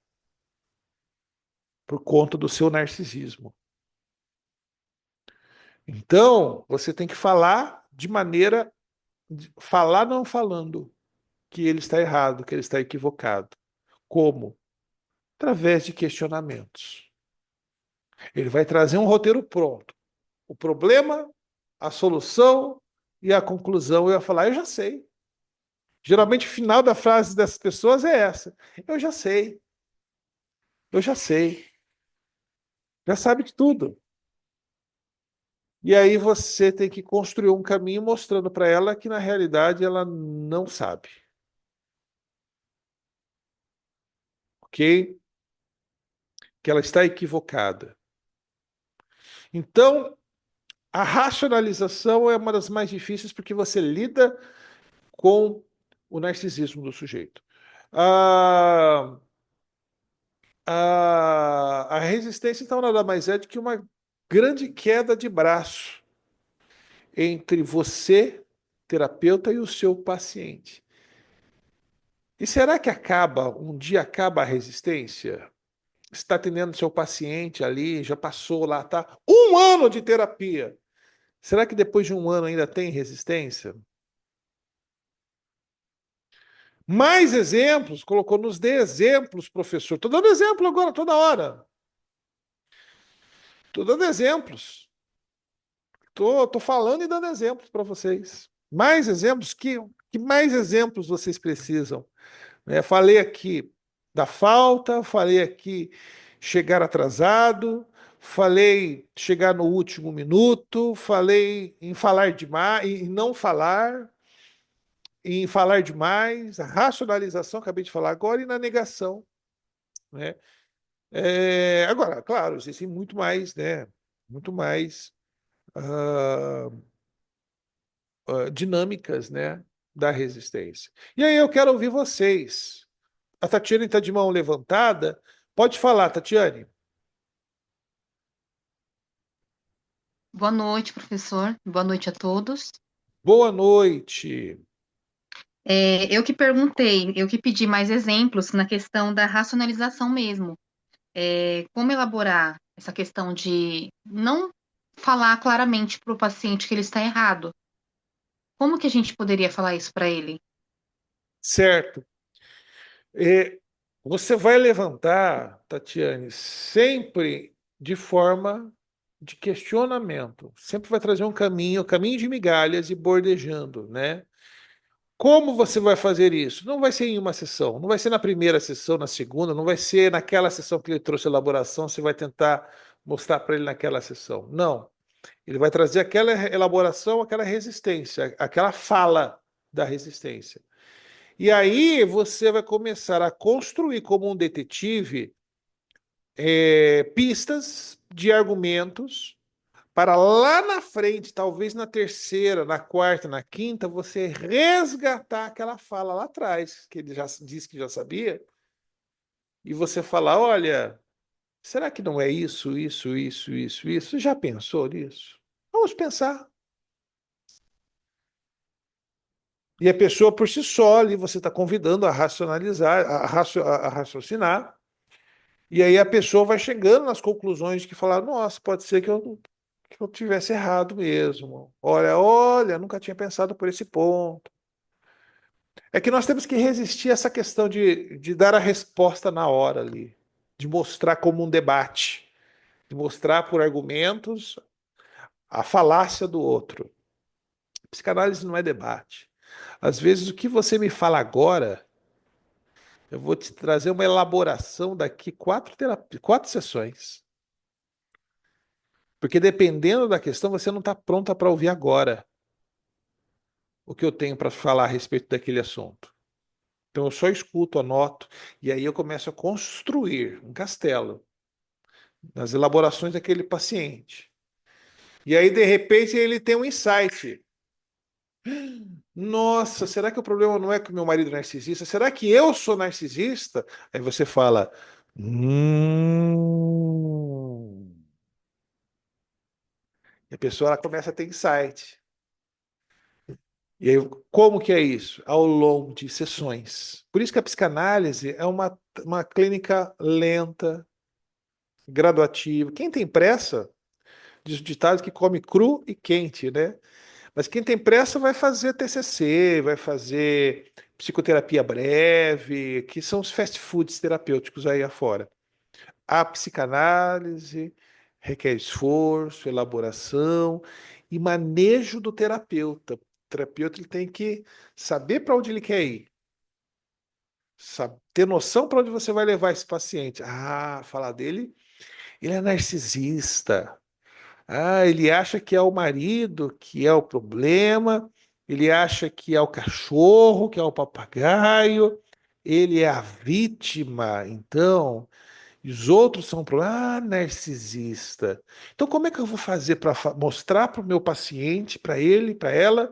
por conta do seu narcisismo. Então, você tem que falar de maneira, falar não falando que ele está errado, que ele está equivocado. Como? Através de questionamentos. Ele vai trazer um roteiro pronto. O problema, a solução e a conclusão. Eu ia falar: eu já sei. Geralmente o final da frase dessas pessoas é essa: eu já sei. Eu já sei. Já sabe de tudo. E aí você tem que construir um caminho mostrando para ela que na realidade ela não sabe. Ok? Que ela está equivocada. Então, a racionalização é uma das mais difíceis porque você lida com o narcisismo do sujeito. Ah, A resistência, então, nada mais é do que uma grande queda de braço entre você, terapeuta, e o seu paciente. E será que um dia acaba a resistência? Está atendendo seu paciente ali, já passou lá, tá? 1 ano de terapia. Será que depois de 1 ano ainda tem resistência? Mais exemplos, colocou, nos dê exemplos, professor. Estou dando exemplo agora, toda hora. Estou dando exemplos. Tô falando e dando exemplos para vocês. Mais exemplos? Que mais exemplos vocês precisam? Né? Falei aqui da falta, falei aqui chegar atrasado, falei chegar no último minuto, falei em falar demais, em não falar, em falar demais, a racionalização, acabei de falar agora, e na negação, né? Agora, claro, existem muito mais, né? Muito mais ah, dinâmicas, né? Da resistência. E aí eu quero ouvir vocês. A Tatiane está de mão levantada. Pode falar, Tatiane. Boa noite, professor. Boa noite a todos. Boa noite. Eu que perguntei, eu que pedi mais exemplos na questão da racionalização mesmo. Como elaborar essa questão de não falar claramente para o paciente que ele está errado? Como que a gente poderia falar isso para ele? Certo. É, você vai levantar, Tatiane, sempre de forma de questionamento. Sempre vai trazer um caminho de migalhas e bordejando, né? Como você vai fazer isso? Não vai ser em uma sessão, não vai ser na primeira sessão, na segunda, não vai ser naquela sessão que ele trouxe a elaboração, você vai tentar mostrar para ele naquela sessão. Não. Ele vai trazer aquela elaboração, aquela resistência, aquela fala da resistência. E aí você vai começar a construir como um detetive pistas de argumentos para lá na frente, talvez na terceira, na quarta, na quinta, você resgatar aquela fala lá atrás, que ele já disse que já sabia, e você falar, olha, será que não é isso, isso, isso, isso, isso? Você já pensou nisso? Vamos pensar. E a pessoa por si só ali, você está convidando a racionalizar, a raciocinar, e aí a pessoa vai chegando nas conclusões de que falar, nossa, pode ser que eu tivesse errado mesmo. Olha, nunca tinha pensado por esse ponto. É que nós temos que resistir a essa questão de dar a resposta na hora ali, de mostrar como um debate, de mostrar por argumentos a falácia do outro. Psicanálise não é debate. Às vezes o que você me fala agora, eu vou te trazer uma elaboração daqui 4 sessões. Porque dependendo da questão, você não está pronta para ouvir agora o que eu tenho para falar a respeito daquele assunto. Então eu só escuto, anoto, e aí eu começo a construir um castelo nas elaborações daquele paciente. E aí, de repente, ele tem um insight. Nossa, será que o problema não é que o meu marido é narcisista? Será que eu sou narcisista? Aí você fala, hum. E a pessoa ela começa a ter insight. E aí, como que é isso? Ao longo de sessões. Por isso que a psicanálise é uma clínica lenta, graduativa. Quem tem pressa, diz o ditado que come cru e quente, né? Mas quem tem pressa vai fazer TCC, vai fazer psicoterapia breve, que são os fast foods terapêuticos aí afora. A psicanálise requer esforço, elaboração e manejo do terapeuta. O terapeuta ele tem que saber para onde ele quer ir, ter noção para onde você vai levar esse paciente. Ah, falar dele, ele é narcisista. Ah, ele acha que é o marido que é o problema, ele acha que é o cachorro, que é o papagaio, ele é a vítima, então, e os outros são o problema. Ah, narcisista. Então, como é que eu vou fazer para mostrar para o meu paciente, para ele, para ela,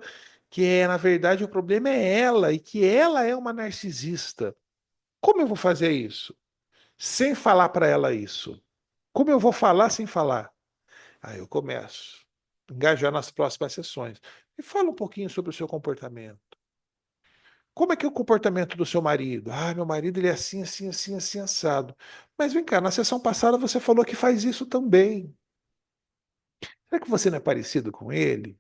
que na verdade o problema é ela e que ela é uma narcisista? Como eu vou fazer isso? sem falar para ela isso. Como eu vou falar sem falar? Aí eu começo a engajar nas próximas sessões. E fala um pouquinho sobre o seu comportamento. Como é que é o comportamento do seu marido? Ah, meu marido ele é assim, assim, assim, assim, assado. Mas vem cá, na sessão passada você falou que faz isso também. Será que você não é parecido com ele?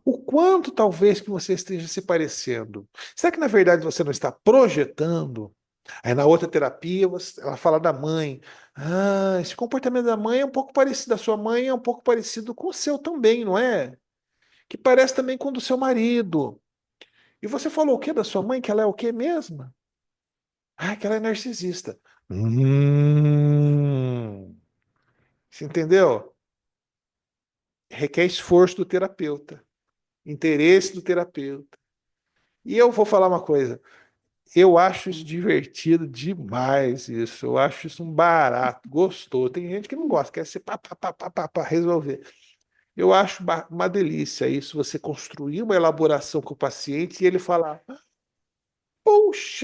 O quanto talvez que você esteja se parecendo? Será que na verdade você não está projetando? Aí na outra terapia ela fala da mãe. Ah, esse comportamento da mãe é um pouco parecido, da sua mãe é um pouco parecido com o seu também, não é? Que parece também com o do seu marido. E você falou o quê da sua mãe? Que ela é o quê mesmo? Ah, que ela é narcisista. Você entendeu? Requer esforço do terapeuta, interesse do terapeuta. E eu vou falar uma coisa. Eu acho isso Sim. divertido demais, isso. Eu acho isso um barato, gostoso. Tem gente que não gosta, quer ser pá, pá, pá, pá, pá, pá, resolver. Eu acho uma delícia isso, você construir uma elaboração com o paciente e ele falar: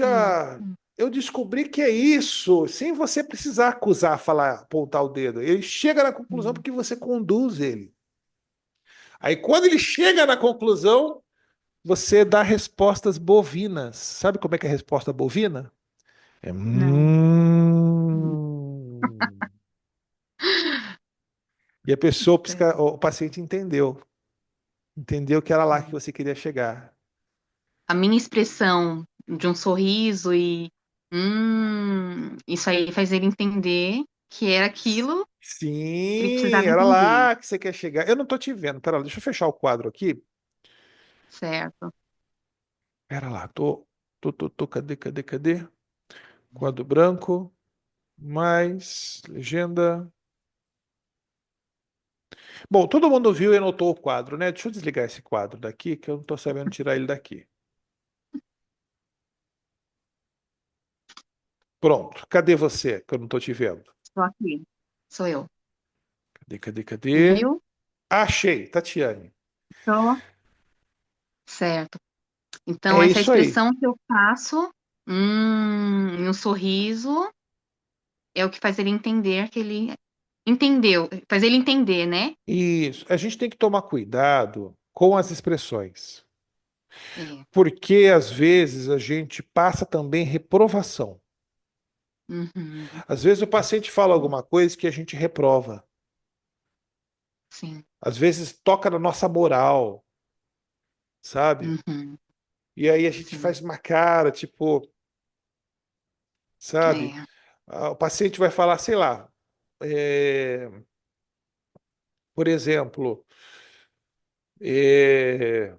Hum, Puxa, hum, eu descobri que é isso, sem você precisar acusar, falar, apontar o dedo. Ele chega na conclusão hum. porque você conduz ele. Aí, quando ele chega na conclusão, você dá respostas bovinas. Sabe como é que é a resposta bovina? É Não. Hum, E a pessoa, certo. o paciente entendeu que era lá que Hum. você queria chegar. A minha expressão de um sorriso e isso aí faz ele entender que era aquilo que ele Sim, precisava era entender, lá que você quer chegar. Eu não tô te vendo. Pera lá, deixa eu fechar o quadro aqui. certo? Pera lá, cadê? Quadro branco, mais legenda. Bom, todo mundo viu e anotou o quadro, né? Deixa eu desligar esse quadro daqui, que eu não tô sabendo tirar ele daqui. Pronto. Cadê você? Que eu não tô te vendo. Estou aqui, sou eu. Cadê? Viu? Achei, Tatiane. Tô. Certo. Então, É essa isso aí. expressão que eu faço, e um sorriso, é o que faz ele entender que ele entendeu, faz ele entender, né? Isso. A gente tem que tomar cuidado com as expressões, É. porque às vezes a gente passa também reprovação. Uhum. Às vezes o paciente fala Sim, alguma coisa que a gente reprova. sim. Às vezes toca na nossa moral, sabe? Uhum. E aí a gente Sim. faz uma cara, tipo, sabe? É. O paciente vai falar, sei lá, é, por exemplo, é,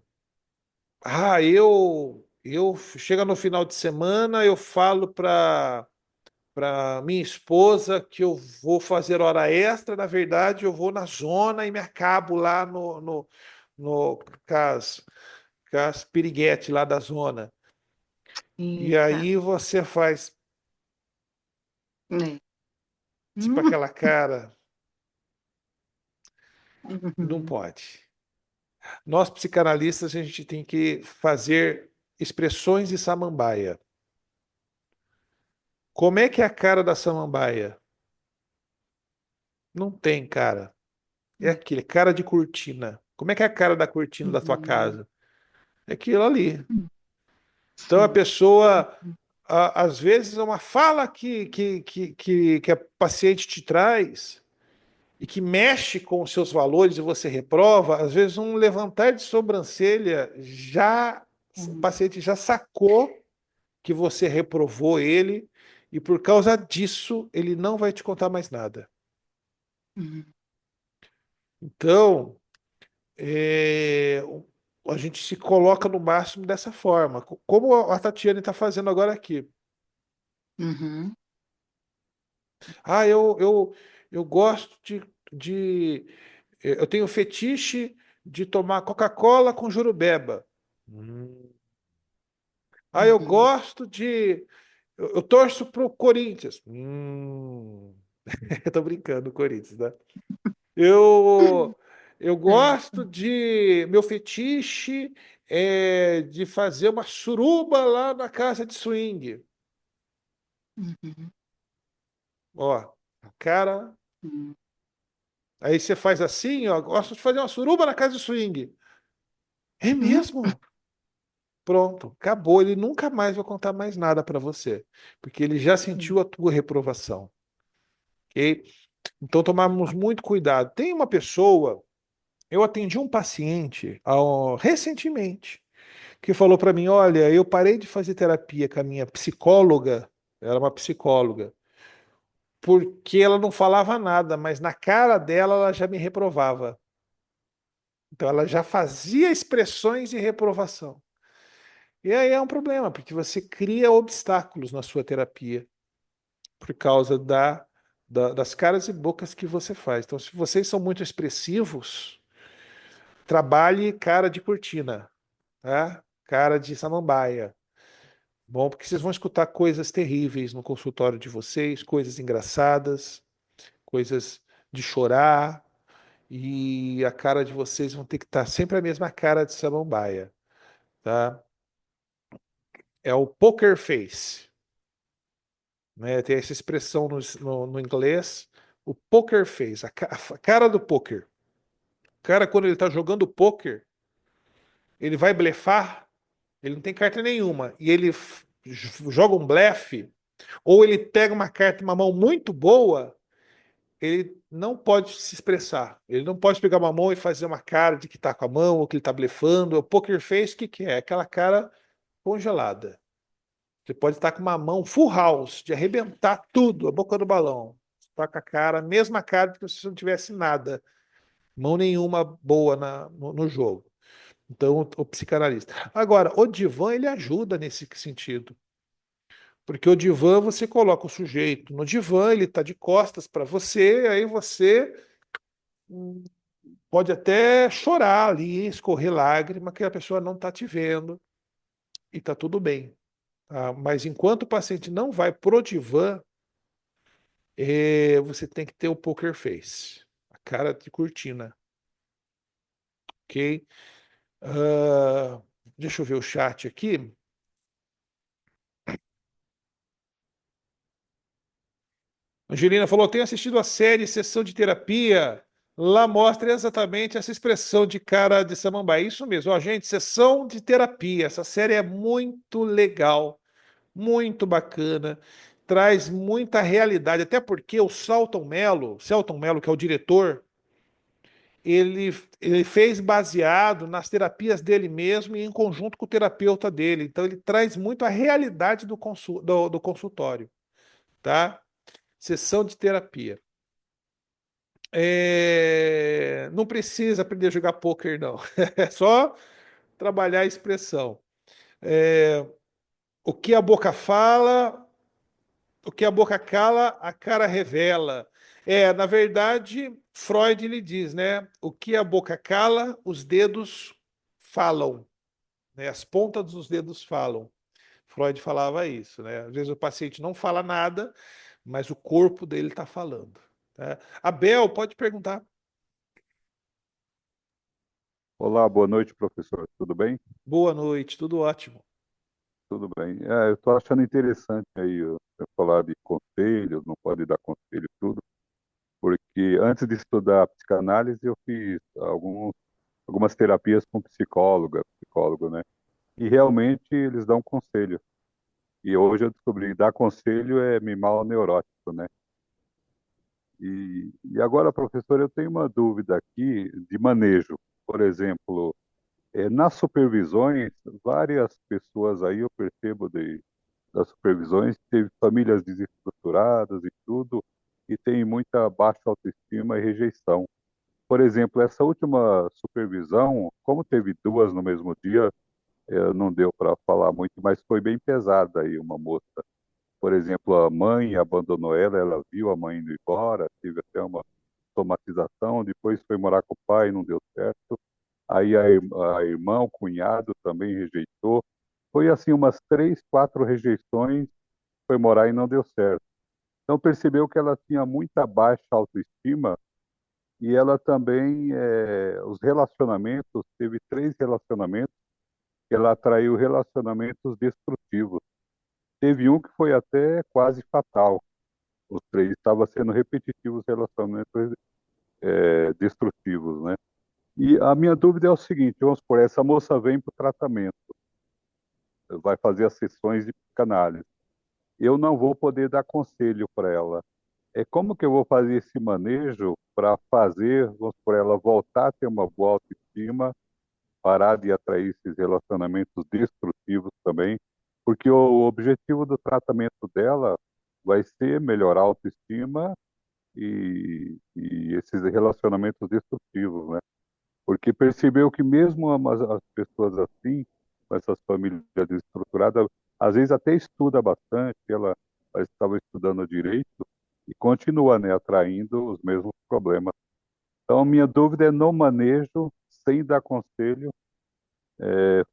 eu chega no final de semana, eu falo para minha esposa que eu vou fazer hora extra, na verdade, eu vou na zona e me acabo lá no cas, cas piriguete lá da zona. E Eita. aí você faz É. tipo Hum, aquela cara, não uhum. pode. Nós, psicanalistas, a gente tem que fazer expressões de samambaia. Como é que é a cara da samambaia? Não tem cara. É É. aquele cara de cortina. Como é que é a cara da cortina da tua Uhum. casa? É aquilo ali. Então a Sim. pessoa, às vezes, é uma fala que a paciente te traz e que mexe com os seus valores e você reprova, às vezes um levantar de sobrancelha já o Uhum. paciente já sacou que você reprovou ele e por causa disso ele não vai te contar mais nada. Uhum. Então, é, a gente se coloca no máximo dessa forma, como a Tatiane está fazendo agora aqui. Uhum. Ah, eu gosto de. Eu tenho fetiche de tomar Coca-Cola com jurubeba. Hum. Ah, eu Uhum. gosto de. Eu torço pro Corinthians. Eu tô brincando, Corinthians, né? Eu, eu Certo. gosto de. Meu fetiche é de fazer uma suruba lá na casa de swing. Uhum. Ó, a cara. Uhum. Aí você faz assim, ó, gosto de fazer uma suruba na casa de swing. É Uhum. mesmo? Pronto, acabou. Ele nunca mais vai contar mais nada para você, porque ele já sentiu a tua reprovação, ok? Então tomamos muito cuidado. Tem uma pessoa, eu atendi um paciente recentemente, que falou para mim, olha, eu parei de fazer terapia com a minha psicóloga, era uma psicóloga, porque ela não falava nada, mas na cara dela ela já me reprovava. Então ela já fazia expressões de reprovação. E aí é um problema, porque você cria obstáculos na sua terapia por causa das caras e bocas que você faz. Então, se vocês são muito expressivos, trabalhe cara de cortina, tá? Cara de samambaia. Bom, porque vocês vão escutar coisas terríveis no consultório de vocês, coisas engraçadas, coisas de chorar, e a cara de vocês vão ter que estar sempre a mesma cara de samambaia, tá? É o poker face, né? Tem essa expressão no inglês, o poker face, a cara do poker. O cara, quando ele tá jogando poker, ele vai blefar, ele não tem carta nenhuma, e ele joga um blefe, ou ele pega uma carta, uma mão muito boa, ele não pode se expressar. Ele não pode pegar uma mão e fazer uma cara de que tá com a mão, ou que ele tá blefando. O poker face, o que que é? Aquela cara congelada. Você pode estar com uma mão full house, de arrebentar tudo, a boca do balão. Você tá com a cara, a mesma cara de que se não tivesse nada, mão nenhuma boa no jogo. Então, o psicanalista. Agora, o divã, ele ajuda nesse sentido. Porque o divã, você coloca o sujeito no divã, ele está de costas para você, aí você hum, pode até chorar ali, escorrer lágrima, que a pessoa não está te vendo, e está tudo bem. Tá? Mas enquanto o paciente não vai pro divã, você tem que ter o poker face, a cara de cortina, ok? Ah, deixa eu ver o chat aqui. Angelina falou: tenho assistido a série Sessão de Terapia. Lá mostra exatamente essa expressão de cara de samambaia. Isso mesmo, ó, gente, Sessão de Terapia. Essa série é muito legal, muito bacana, traz muita realidade, até porque o Selton Mello, que é o diretor, ele, ele fez baseado nas terapias dele mesmo e em conjunto com o terapeuta dele. Então, ele traz muito a realidade do consultório, tá? Sessão de terapia. Não precisa aprender a jogar pôquer, não. É só trabalhar a expressão. É, o que a boca fala, o que a boca cala, a cara revela. Na verdade, Freud lhe diz, né? O que a boca cala, os dedos falam, né? As pontas dos dedos falam. Freud falava isso, né? Às vezes o paciente não fala nada, mas o corpo dele está falando. Tá? Abel, pode perguntar. Olá, boa noite, professor. Tudo bem? Boa noite, tudo ótimo. Tudo bem. Eu estou achando interessante aí eu falar de conselhos, não pode dar conselho e tudo, porque antes de estudar psicanálise eu fiz algumas terapias com psicólogo, né? E realmente eles dão conselho. E hoje eu descobri que dar conselho é mimar o neurótico, né? E agora, professor, eu tenho uma dúvida aqui de manejo. Por exemplo, nas supervisões, várias pessoas aí eu percebo das supervisões, teve famílias desestruturadas e tudo, e tem muita baixa autoestima e rejeição. Por exemplo, essa última supervisão, como teve duas no mesmo dia, não deu para falar muito, mas foi bem pesada aí uma moça. Por exemplo, a mãe abandonou ela viu a mãe indo embora, teve até uma somatização, depois foi morar com o pai, não deu certo. Aí a irmã, o cunhado também rejeitou. Foi assim umas 3, 4 rejeições, foi morar e não deu certo. Então percebeu que ela tinha muita baixa autoestima e ela também, os relacionamentos, teve 3 relacionamentos, que ela atraiu relacionamentos destrutivos. teve um que foi até quase fatal. Os três estavam sendo repetitivos relacionamentos destrutivos, né? E a minha dúvida é o seguinte, vamos supor, essa moça vem para o tratamento, vai fazer as sessões de psicanálise. Eu não vou poder dar conselho para ela. É como que eu vou fazer esse manejo para fazer, vamos supor, ela voltar a ter uma boa autoestima, parar de atrair esses relacionamentos destrutivos também, porque o objetivo do tratamento dela vai ser melhorar a autoestima e esses relacionamentos destrutivos, né? Porque percebeu que mesmo as pessoas assim, com essas famílias desestruturadas, às vezes até estuda bastante, ela estava estudando direito e continua, né, atraindo os mesmos problemas. Então, a minha dúvida é no manejo, sem dar conselho,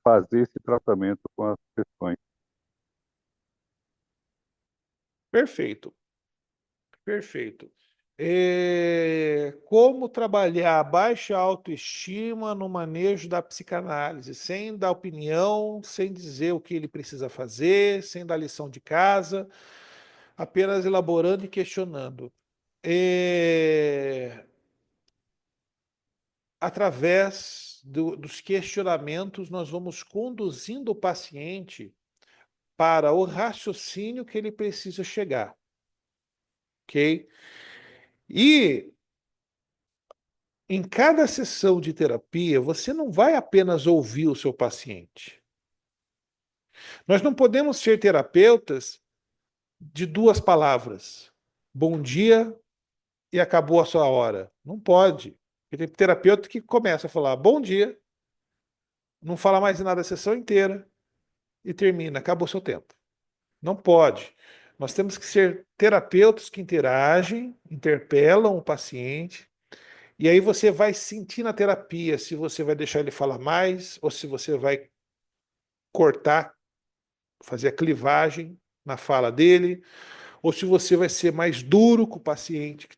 fazer esse tratamento com as questões. Perfeito, perfeito. Como trabalhar a baixa autoestima no manejo da psicanálise, sem dar opinião, sem dizer o que ele precisa fazer, sem dar lição de casa, apenas elaborando e questionando. Através dos questionamentos, nós vamos conduzindo o paciente para o raciocínio que ele precisa chegar, ok? E em cada sessão de terapia, você não vai apenas ouvir o seu paciente. Nós não podemos ser terapeutas de duas palavras. Bom dia e acabou a sua hora. Não pode. Porque tem terapeuta que começa a falar bom dia, não fala mais nada a sessão inteira e termina, acabou o seu tempo. Não pode. Nós temos que ser terapeutas que interagem, interpelam o paciente, e aí você vai sentir na terapia se você vai deixar ele falar mais ou se você vai cortar, fazer a clivagem na fala dele, ou se você vai ser mais duro com o paciente.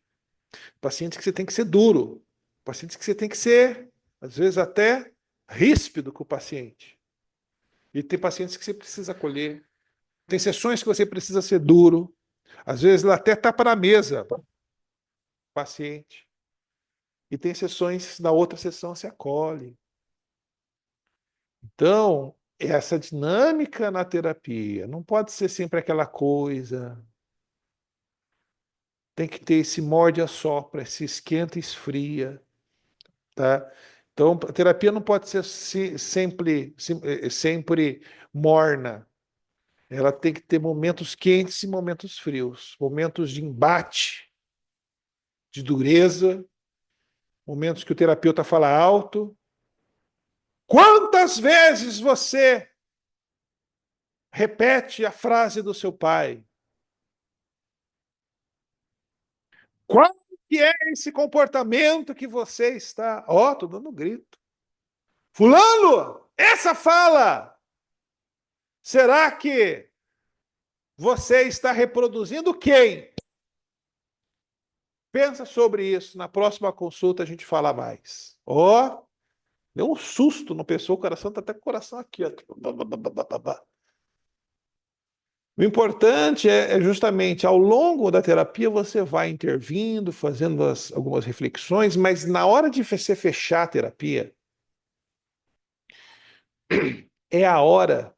Paciente que você tem que ser duro, paciente que você tem que ser, às vezes, até ríspido com o paciente. E tem pacientes que você precisa acolher. Tem sessões que você precisa ser duro. Às vezes, ela até tapa na mesa, paciente. E tem sessões, na outra sessão, se acolhe. Então, essa dinâmica na terapia não pode ser sempre aquela coisa. Tem que ter esse morde a sopra, esse esquenta e esfria, tá? Então, a terapia não pode ser sempre morna. Ela tem que ter momentos quentes e momentos frios, momentos de embate, de dureza, momentos que o terapeuta fala alto. Quantas vezes você repete a frase do seu pai? Qual que é esse comportamento que você está... Ó, tô dando um grito. Fulano, essa fala, será que você está reproduzindo quem? Pensa sobre isso. Na próxima consulta a gente fala mais. Ó, deu um susto no pessoal, o coração tá até com o coração aqui, ó. O importante é justamente ao longo da terapia você vai intervindo, fazendo algumas reflexões, mas na hora de você fechar a terapia, é a hora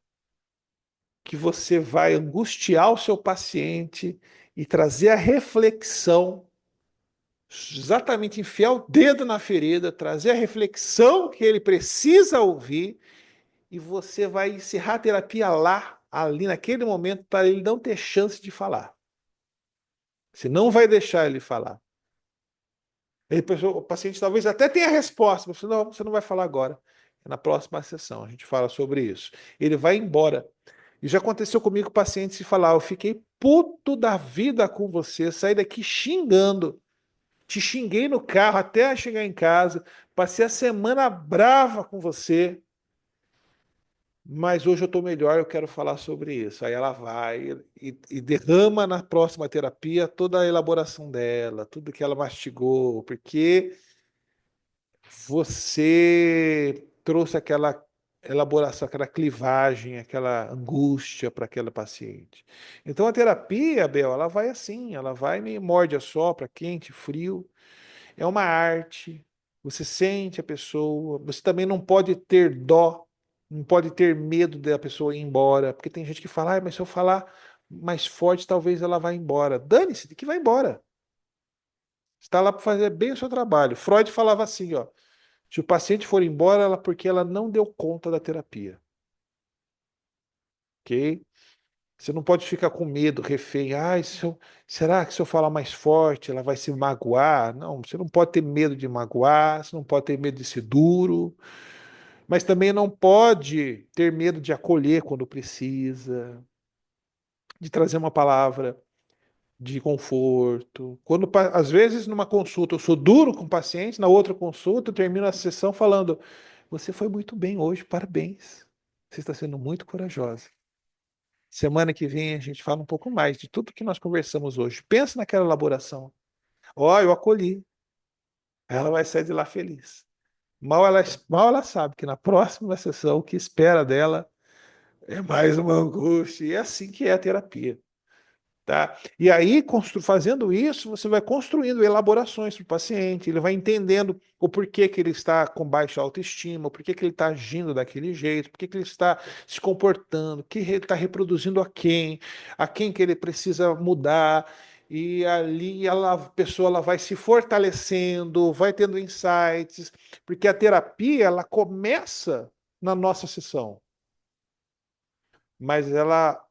que você vai angustiar o seu paciente e trazer a reflexão, exatamente enfiar o dedo na ferida, trazer a reflexão que ele precisa ouvir, e você vai encerrar a terapia lá, ali naquele momento, para ele não ter chance de falar. Você não vai deixar ele falar. O paciente talvez até tenha a resposta, mas você não vai falar agora. É na próxima sessão, a gente fala sobre isso. Ele vai embora. E já aconteceu comigo, o paciente se falar, eu fiquei puto da vida com você, saí daqui xingando. Te xinguei no carro até chegar em casa, passei a semana brava com você, mas hoje eu estou melhor, eu quero falar sobre isso. Aí ela vai e derrama na próxima terapia toda a elaboração dela, tudo que ela mastigou, porque você trouxe aquela elaboração, aquela clivagem, aquela angústia para aquela paciente. Então a terapia, Bel, ela vai assim, ela vai meio morde a sopra, quente, frio. É uma arte. Você sente a pessoa. Você também não pode ter dó, não pode ter medo da pessoa ir embora, porque tem gente que fala, mas se eu falar mais forte, talvez ela vá embora. Dane-se, que vai embora. Você está lá para fazer bem o seu trabalho. Freud falava assim, ó, se o paciente for embora, ela porque ela não deu conta da terapia, ok? Você não pode ficar com medo, refém. Ai, será que se eu falar mais forte, ela vai se magoar? Não, você não pode ter medo de magoar, você não pode ter medo de ser duro, mas também não pode ter medo de acolher quando precisa, de trazer uma palavra de conforto. Às vezes, numa consulta, eu sou duro com o paciente, na outra consulta, eu termino a sessão falando: Você foi muito bem hoje, parabéns. Você está sendo muito corajosa. Semana que vem a gente fala um pouco mais de tudo que nós conversamos hoje. Pensa naquela elaboração. Ó, eu acolhi. Ela vai sair de lá feliz. Mal ela sabe que na próxima sessão o que espera dela é mais uma angústia. E é assim que é a terapia. Tá? E aí, fazendo isso, você vai construindo elaborações para o paciente, ele vai entendendo o porquê que ele está com baixa autoestima, o porquê que ele está agindo daquele jeito, porquê que ele está se comportando, que ele está reproduzindo a quem que ele precisa mudar. E ali a pessoa ela vai se fortalecendo, vai tendo insights, porque a terapia ela começa na nossa sessão, mas ela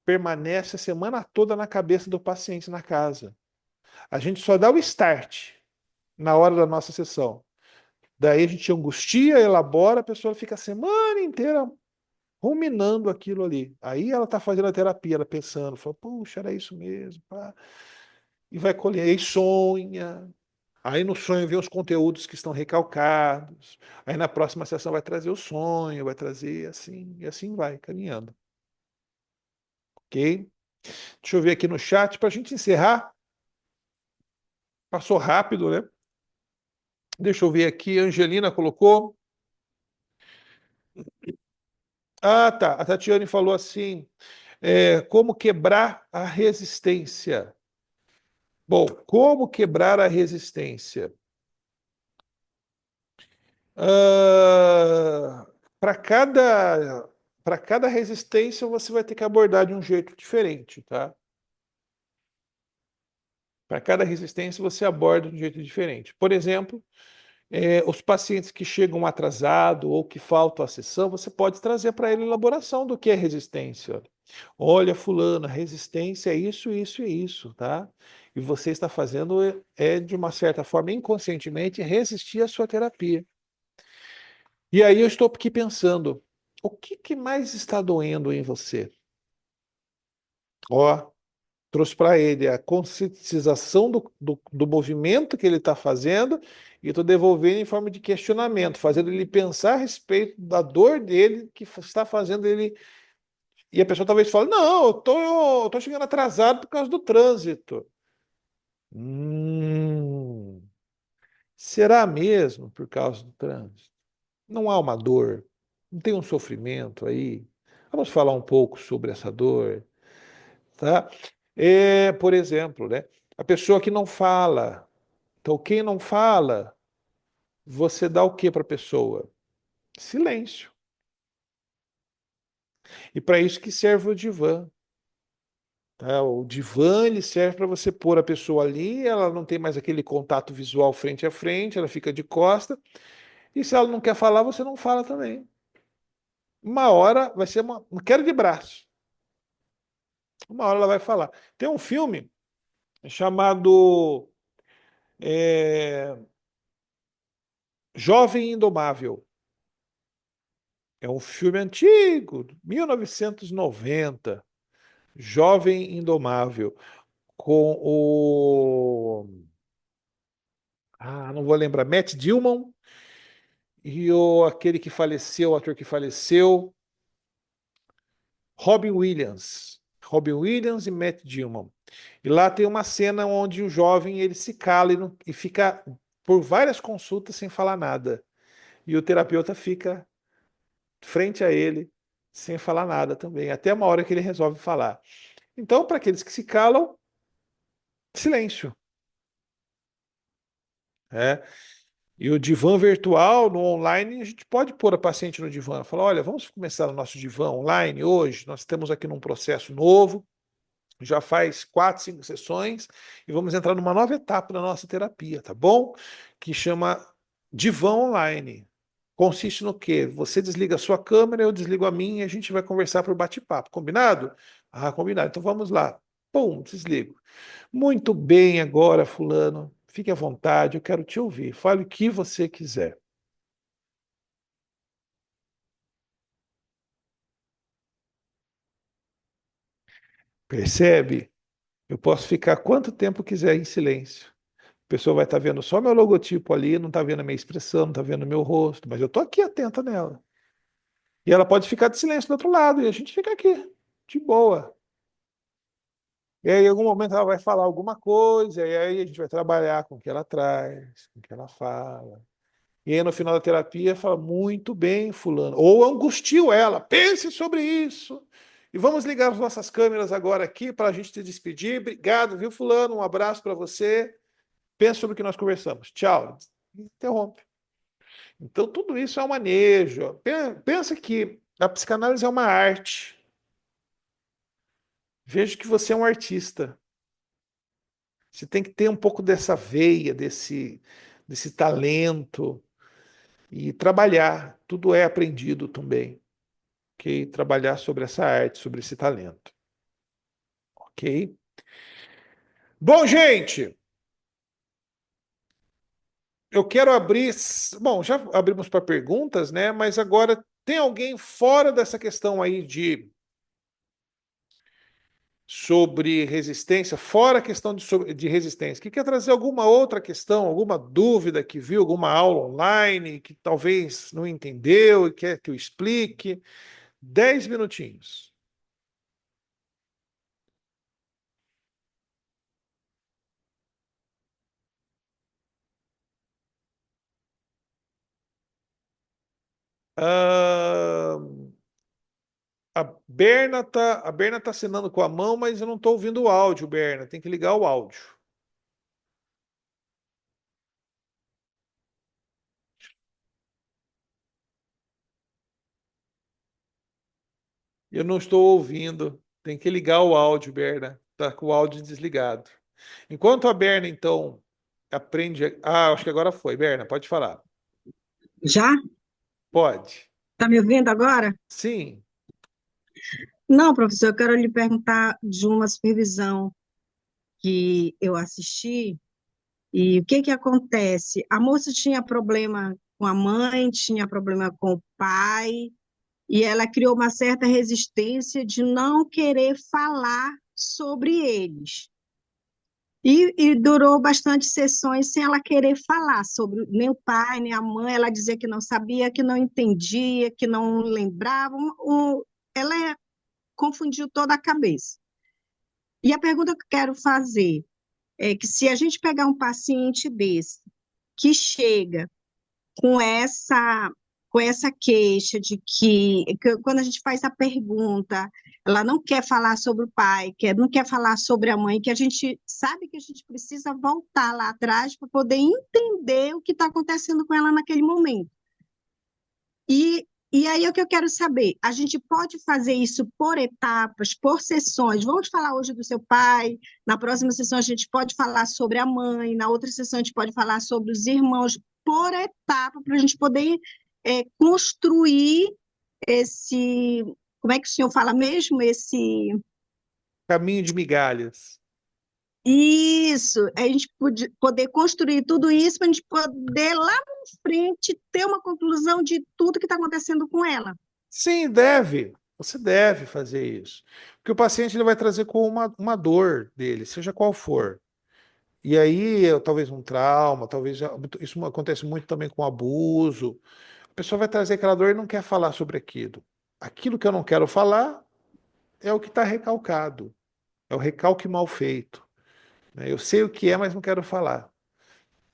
permanece a semana toda na cabeça do paciente na casa. A gente só dá o start na hora da nossa sessão. Daí a gente angustia, elabora, a pessoa fica a semana inteira ruminando aquilo ali. Aí ela está fazendo a terapia, ela pensando, fala, puxa, era isso mesmo. Pá. E vai colher, aí sonha. Aí no sonho vê os conteúdos que estão recalcados. Aí na próxima sessão vai trazer o sonho, vai trazer assim, e assim vai, caminhando. Ok? Deixa eu ver aqui no chat para a gente encerrar. Passou rápido, né? Deixa eu ver aqui. A Angelina colocou. Ah, tá. A Tatiane falou assim: como quebrar a resistência? Bom, como quebrar a resistência? Ah, para cada, para cada resistência, você vai ter que abordar de um jeito diferente, tá? Para cada resistência, você aborda de um jeito diferente. Por exemplo, os pacientes que chegam atrasado ou que faltam à sessão, você pode trazer para ele a elaboração do que é resistência. Olha, fulano, a resistência é isso, isso e isso, tá? E você está fazendo de uma certa forma, inconscientemente, resistir à sua terapia. E aí eu estou aqui pensando, o que que mais está doendo em você? Ó, trouxe para ele a conscientização do movimento que ele está fazendo e estou devolvendo em forma de questionamento, fazendo ele pensar a respeito da dor dele que está fazendo ele. E a pessoa talvez fale: Não, eu tô chegando atrasado por causa do trânsito. Hum, será mesmo por causa do trânsito? Não há uma dor? Não tem um sofrimento aí? Vamos falar um pouco sobre essa dor, tá? Por exemplo, né? A pessoa que não fala. Então, quem não fala, você dá o que para a pessoa? Silêncio. E para isso que serve o divã. Tá? O divã ele serve para você pôr a pessoa ali, ela não tem mais aquele contato visual frente a frente, ela fica de costa. E se ela não quer falar, você não fala também. Uma hora vai ser uma queda de braço. Uma hora ela vai falar. Tem um filme chamado é, Jovem Indomável. É um filme antigo, 1990. Jovem Indomável. Com o. Ah, não vou lembrar. Matt Dillon e aquele que faleceu, o ator que faleceu, Robin Williams. Robin Williams e Matt Dillon. E lá tem uma cena onde o jovem ele se cala e fica por várias consultas sem falar nada. E o terapeuta fica frente a ele, sem falar nada também, até uma hora que ele resolve falar. Então, para aqueles que se calam, silêncio. Né? E o divã virtual, no online, a gente pode pôr a paciente no divã. Falar, olha, vamos começar o nosso divã online hoje. Nós estamos aqui num processo novo, já faz 4, 5 sessões, e vamos entrar numa nova etapa da nossa terapia, tá bom? Que chama divã online. Consiste no quê? Você desliga a sua câmera, eu desligo a minha e a gente vai conversar por bate-papo. Combinado? Ah, combinado. Então vamos lá. Pum, desligo. Muito bem agora, fulano. Fique à vontade, eu quero te ouvir. Fale o que você quiser. Percebe? Eu posso ficar quanto tempo quiser em silêncio. A pessoa vai estar vendo só meu logotipo ali, não está vendo a minha expressão, não está vendo o meu rosto, mas eu estou aqui atenta nela. E ela pode ficar de silêncio do outro lado, e a gente fica aqui, de boa. E aí, em algum momento, ela vai falar alguma coisa, e aí a gente vai trabalhar com o que ela traz, com o que ela fala. E aí, no final da terapia, fala, muito bem, fulano. Ou angustio ela, pense sobre isso. E vamos ligar as nossas câmeras agora aqui para a gente se despedir. Obrigado, viu, fulano? Um abraço para você. Pensa sobre o que nós conversamos. Tchau. Interrompe. Então, tudo isso é um manejo. Pensa que a psicanálise é uma arte. Veja que você é um artista. Você tem que ter um pouco dessa veia, desse talento e trabalhar. Tudo é aprendido também. Ok? Trabalhar sobre essa arte, sobre esse talento. Ok? Bom, gente, eu quero abrir. Bom, já abrimos para perguntas, né? Mas agora tem alguém fora dessa questão aí de sobre resistência, fora a questão de resistência, que quer trazer alguma outra questão, alguma dúvida que viu, alguma aula online que talvez não entendeu e quer que eu explique? 10 minutinhos. Ah, a Berna tá assinando com a mão, mas eu não estou ouvindo o áudio, Berna. Tem que ligar o áudio. Eu não estou ouvindo. Tem que ligar o áudio, Berna. Tá com o áudio desligado. Enquanto a Berna, então, aprende. Ah, acho que agora foi. Berna, pode falar. Já? Pode. Tá me ouvindo agora? Sim. Não, professor, eu quero lhe perguntar de uma supervisão que eu assisti e o que que acontece? A moça tinha problema com a mãe, tinha problema com o pai e ela criou uma certa resistência de não querer falar sobre eles. E durou bastante sessões sem ela querer falar sobre nem o pai, nem a mãe. Ela dizia que não sabia, que não entendia, que não lembrava. Ela confundiu toda a cabeça. E a pergunta que eu quero fazer é que se a gente pegar um paciente desse, que chega com essa queixa de que quando a gente faz a pergunta, ela não quer falar sobre o pai, não quer falar sobre a mãe, que a gente sabe que a gente precisa voltar lá atrás para poder entender o que está acontecendo com ela naquele momento. E aí é o que eu quero saber, a gente pode fazer isso por etapas, por sessões. Vamos falar hoje do seu pai, na próxima sessão a gente pode falar sobre a mãe, na outra sessão a gente pode falar sobre os irmãos, por etapa, para a gente poder construir esse, como é que o senhor fala mesmo? Caminho de migalhas. Isso, a gente poder construir tudo isso para a gente poder lá na frente ter uma conclusão de tudo que está acontecendo com ela. Sim, deve. Você deve fazer isso. Porque o paciente ele vai trazer com uma dor dele, seja qual for. E aí, talvez um trauma, talvez isso acontece muito também com abuso. A pessoa vai trazer aquela dor e não quer falar sobre aquilo. Aquilo que eu não quero falar é o que está recalcado. É o recalque mal feito. Né? Eu sei o que é, mas não quero falar.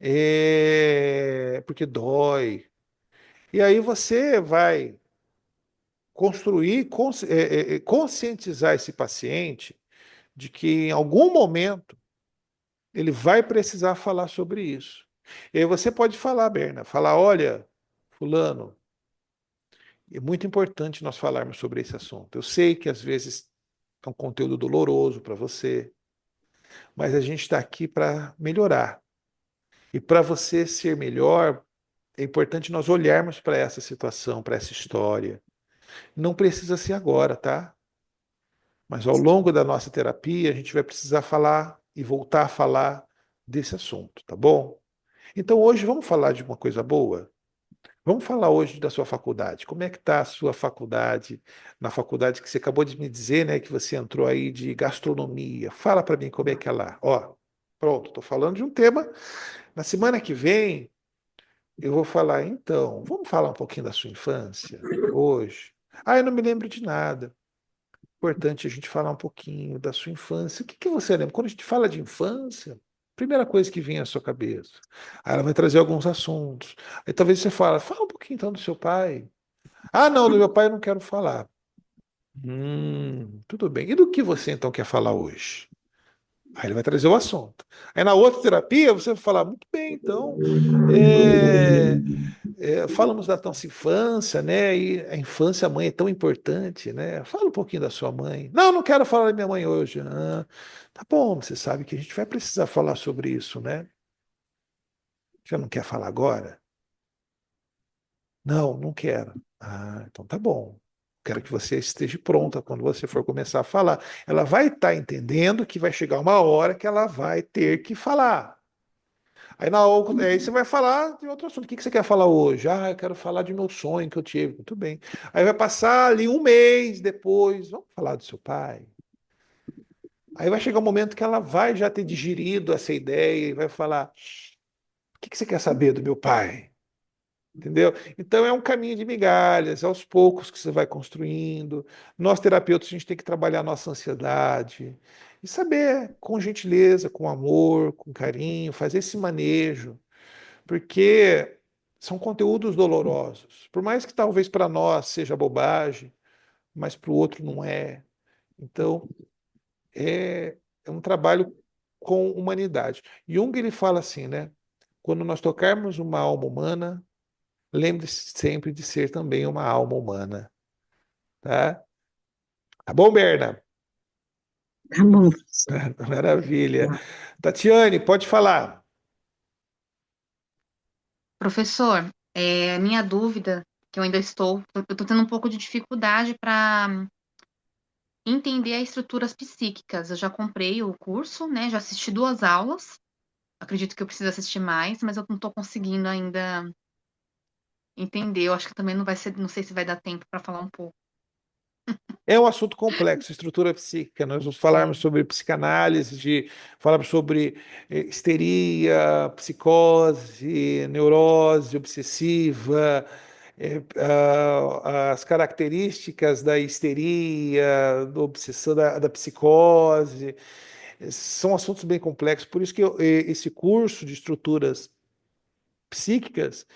É porque dói. E aí você vai conscientizar esse paciente de que em algum momento ele vai precisar falar sobre isso. E aí você pode falar, Berna, falar, olha, fulano, é muito importante nós falarmos sobre esse assunto. Eu sei que às vezes é um conteúdo doloroso para você, mas a gente está aqui para melhorar. E para você ser melhor, é importante nós olharmos para essa situação, para essa história. Não precisa ser agora, tá? Mas ao longo da nossa terapia, a gente vai precisar falar e voltar a falar desse assunto, tá bom? Então hoje vamos falar de uma coisa boa? Vamos falar hoje da sua faculdade. Como é que está a sua faculdade? Na faculdade que você acabou de me dizer, né, que você entrou aí de gastronomia. Fala para mim como é que é lá. Ó, pronto, estou falando de um tema. Na semana que vem eu vou falar, então, vamos falar um pouquinho da sua infância hoje. Ah, eu não me lembro de nada. Importante a gente falar um pouquinho da sua infância. O que que você lembra? Quando a gente fala de infância, primeira coisa que vem à sua cabeça. Aí ela vai trazer alguns assuntos. Aí talvez você fala um pouquinho então do seu pai. Ah, não, do meu pai eu não quero falar. Tudo bem. E do que você então quer falar hoje? Aí ele vai trazer o assunto. Aí na outra terapia você vai falar, muito bem, então, é, falamos da nossa infância, né? E a infância, a mãe é tão importante, né? Fala um pouquinho da sua mãe. Não, não quero falar da minha mãe hoje. Ah, tá bom, você sabe que a gente vai precisar falar sobre isso, né? Você não quer falar agora? Não, não quero. Ah, então tá bom. Quero que você esteja pronta quando você for começar a falar. Ela vai estar entendendo que vai chegar uma hora que ela vai ter que falar. Aí você vai falar de outro assunto. O que que você quer falar hoje? Ah, eu quero falar de meu sonho que eu tive. Muito bem. Aí vai passar ali um mês depois. Vamos falar do seu pai. Aí vai chegar um momento que ela vai já ter digerido essa ideia e vai falar: o que que você quer saber do meu pai? Entendeu? Então é um caminho de migalhas, aos poucos que você vai construindo. Nós, terapeutas, a gente tem que trabalhar a nossa ansiedade e saber, com gentileza, com amor, com carinho, fazer esse manejo, porque são conteúdos dolorosos. Por mais que talvez para nós seja bobagem, mas para o outro não é. Então, é um trabalho com humanidade. Jung ele fala assim, né? Quando nós tocarmos uma alma humana, lembre-se sempre de ser também uma alma humana, tá? Tá bom, Berna? Tá bom. Maravilha. Tatiane, pode falar. Professor, minha dúvida, que eu ainda eu estou tendo um pouco de dificuldade para entender as estruturas psíquicas. Eu já comprei o curso, né? Já assisti 2 aulas. Acredito que eu preciso assistir mais, mas eu não estou conseguindo ainda entender. Eu acho que também não vai ser, não sei se vai dar tempo para falar um pouco. É um assunto complexo, estrutura psíquica. Nós vamos falarmos sobre psicanálise, falarmos sobre histeria, psicose, neurose obsessiva, as características da histeria, da obsessão, da psicose. São assuntos bem complexos. Por isso que esse curso de estruturas psíquicas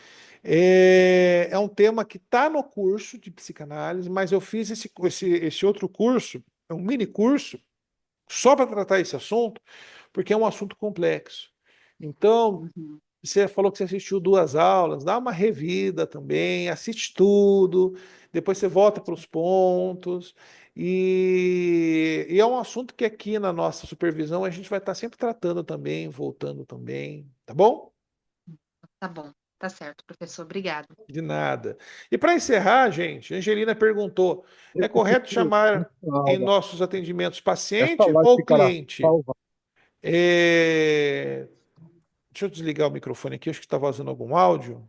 é um tema que está no curso de psicanálise, mas eu fiz esse outro curso, é um mini curso, só para tratar esse assunto, porque é um assunto complexo. Então, Uhum. você falou que você assistiu 2 aulas, dá uma revida também, assiste tudo, depois você volta para os pontos. E é um assunto que aqui na nossa supervisão a gente vai estar sempre tratando também, voltando também, tá bom? Tá bom, tá certo, professor. Obrigado. De nada. E para encerrar, gente, a Angelina perguntou: é correto chamar em nossos atendimentos Essa paciente live ou ficará cliente? salva. É, deixa eu desligar o microfone aqui, acho que está vazando algum áudio.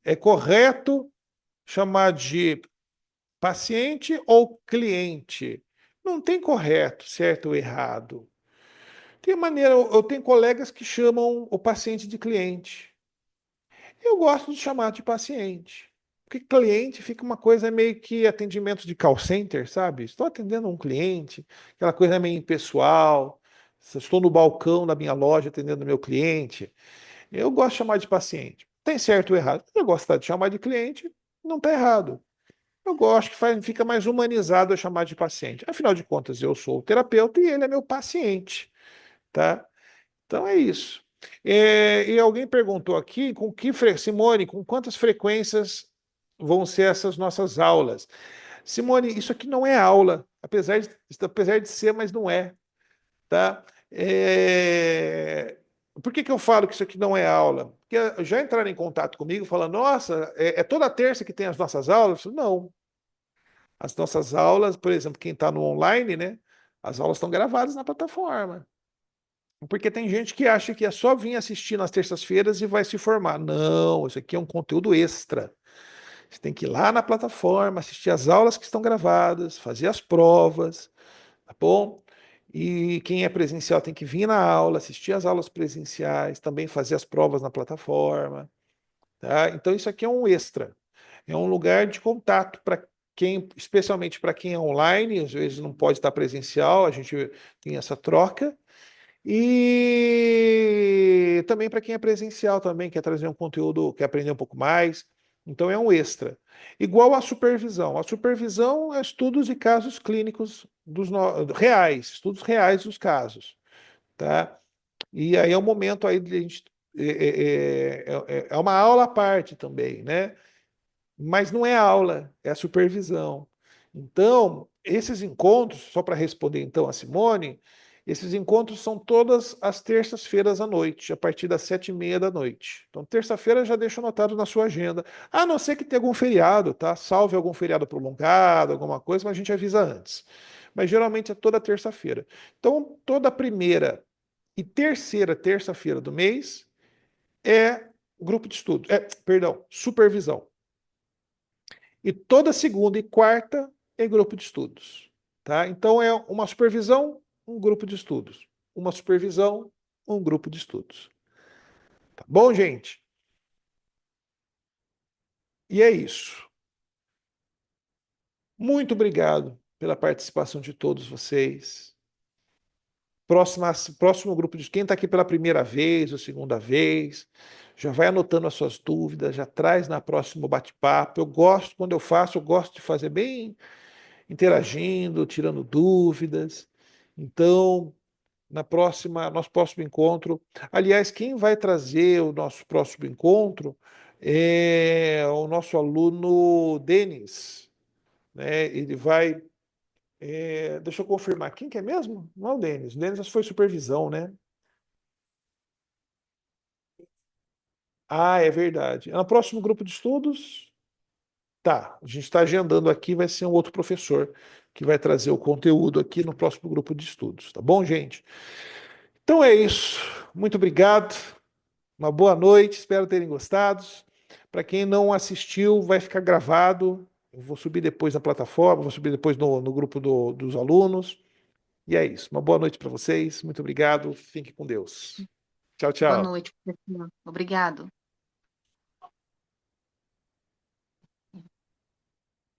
É correto chamar de paciente ou cliente? Não tem correto, certo ou errado. Tem maneira, eu tenho colegas que chamam o paciente de cliente. Eu gosto de chamar de paciente. Porque cliente fica uma coisa meio que atendimento de call center, sabe? Estou atendendo um cliente, aquela coisa meio impessoal. Se eu estou no balcão da minha loja atendendo meu cliente. Eu gosto de chamar de paciente. Tem certo ou errado. Eu gostar de chamar de cliente, não está errado. Eu gosto que fica mais humanizado eu chamar de paciente. Afinal de contas, eu sou o terapeuta e ele é meu paciente, tá? Então é isso. E alguém perguntou aqui Simone, com quantas frequências vão ser essas nossas aulas? Simone, isso aqui não é aula, apesar de ser, mas não é, tá? Por que que eu falo que isso aqui não é aula? Porque já entraram em contato comigo falando, nossa, é toda terça que tem as nossas aulas? Eu falo, não. As nossas aulas, por exemplo, quem está no online, né? As aulas estão gravadas na plataforma. Porque tem gente que acha que é só vir assistir nas terças-feiras e vai se formar. Não, isso aqui é um conteúdo extra. Você tem que ir lá na plataforma, assistir as aulas que estão gravadas, fazer as provas, tá bom? E quem é presencial tem que vir na aula, assistir as aulas presenciais, também fazer as provas na plataforma, tá? Então isso aqui é um extra. É um lugar de contato para quem, especialmente para quem é online, às vezes não pode estar presencial, a gente tem essa troca. E também para quem é presencial também, quer trazer um conteúdo, quer aprender um pouco mais. Então é um extra. Igual a supervisão. A supervisão é estudos e casos clínicos reais, estudos reais dos casos, tá? E aí é um momento aí de a gente é uma aula à parte também, né? Mas não é aula, é a supervisão. Então, esses encontros, só para responder então a Simone, esses encontros são todas as terças-feiras à noite, a partir das 7h30 da noite. Então, terça-feira já deixa anotado na sua agenda, a não ser que tenha algum feriado, tá? Salve algum feriado prolongado, alguma coisa, mas a gente avisa antes. Mas geralmente é toda terça-feira. Então, toda primeira e terceira terça-feira do mês é grupo de estudo, perdão, supervisão. E toda segunda e quarta é grupo de estudos, tá? Então é uma supervisão, um grupo de estudos. Uma supervisão, um grupo de estudos. Tá bom, gente? E é isso. Muito obrigado pela participação de todos vocês. Próximo grupo de quem está aqui pela primeira vez ou segunda vez, já vai anotando as suas dúvidas, já traz na próxima bate-papo. Quando eu faço, eu gosto de fazer bem interagindo, tirando dúvidas. Então, nosso próximo encontro. Aliás, quem vai trazer o nosso próximo encontro é o nosso aluno Denis, né? Ele vai. Deixa eu confirmar, quem que é mesmo? Não é o Denis. O Denis foi supervisão, né? Ah, é verdade. É no próximo grupo de estudos? Tá, a gente está agendando aqui, vai ser um outro professor que vai trazer o conteúdo aqui no próximo grupo de estudos, tá bom, gente? Então é isso. Muito obrigado. Uma boa noite, espero terem gostado. Para quem não assistiu, vai ficar gravado. Eu vou subir depois na plataforma, vou subir depois no grupo dos alunos. E é isso. Uma boa noite para vocês. Muito obrigado. Fiquem com Deus. Tchau, Boa tchau. noite, professor. Obrigado.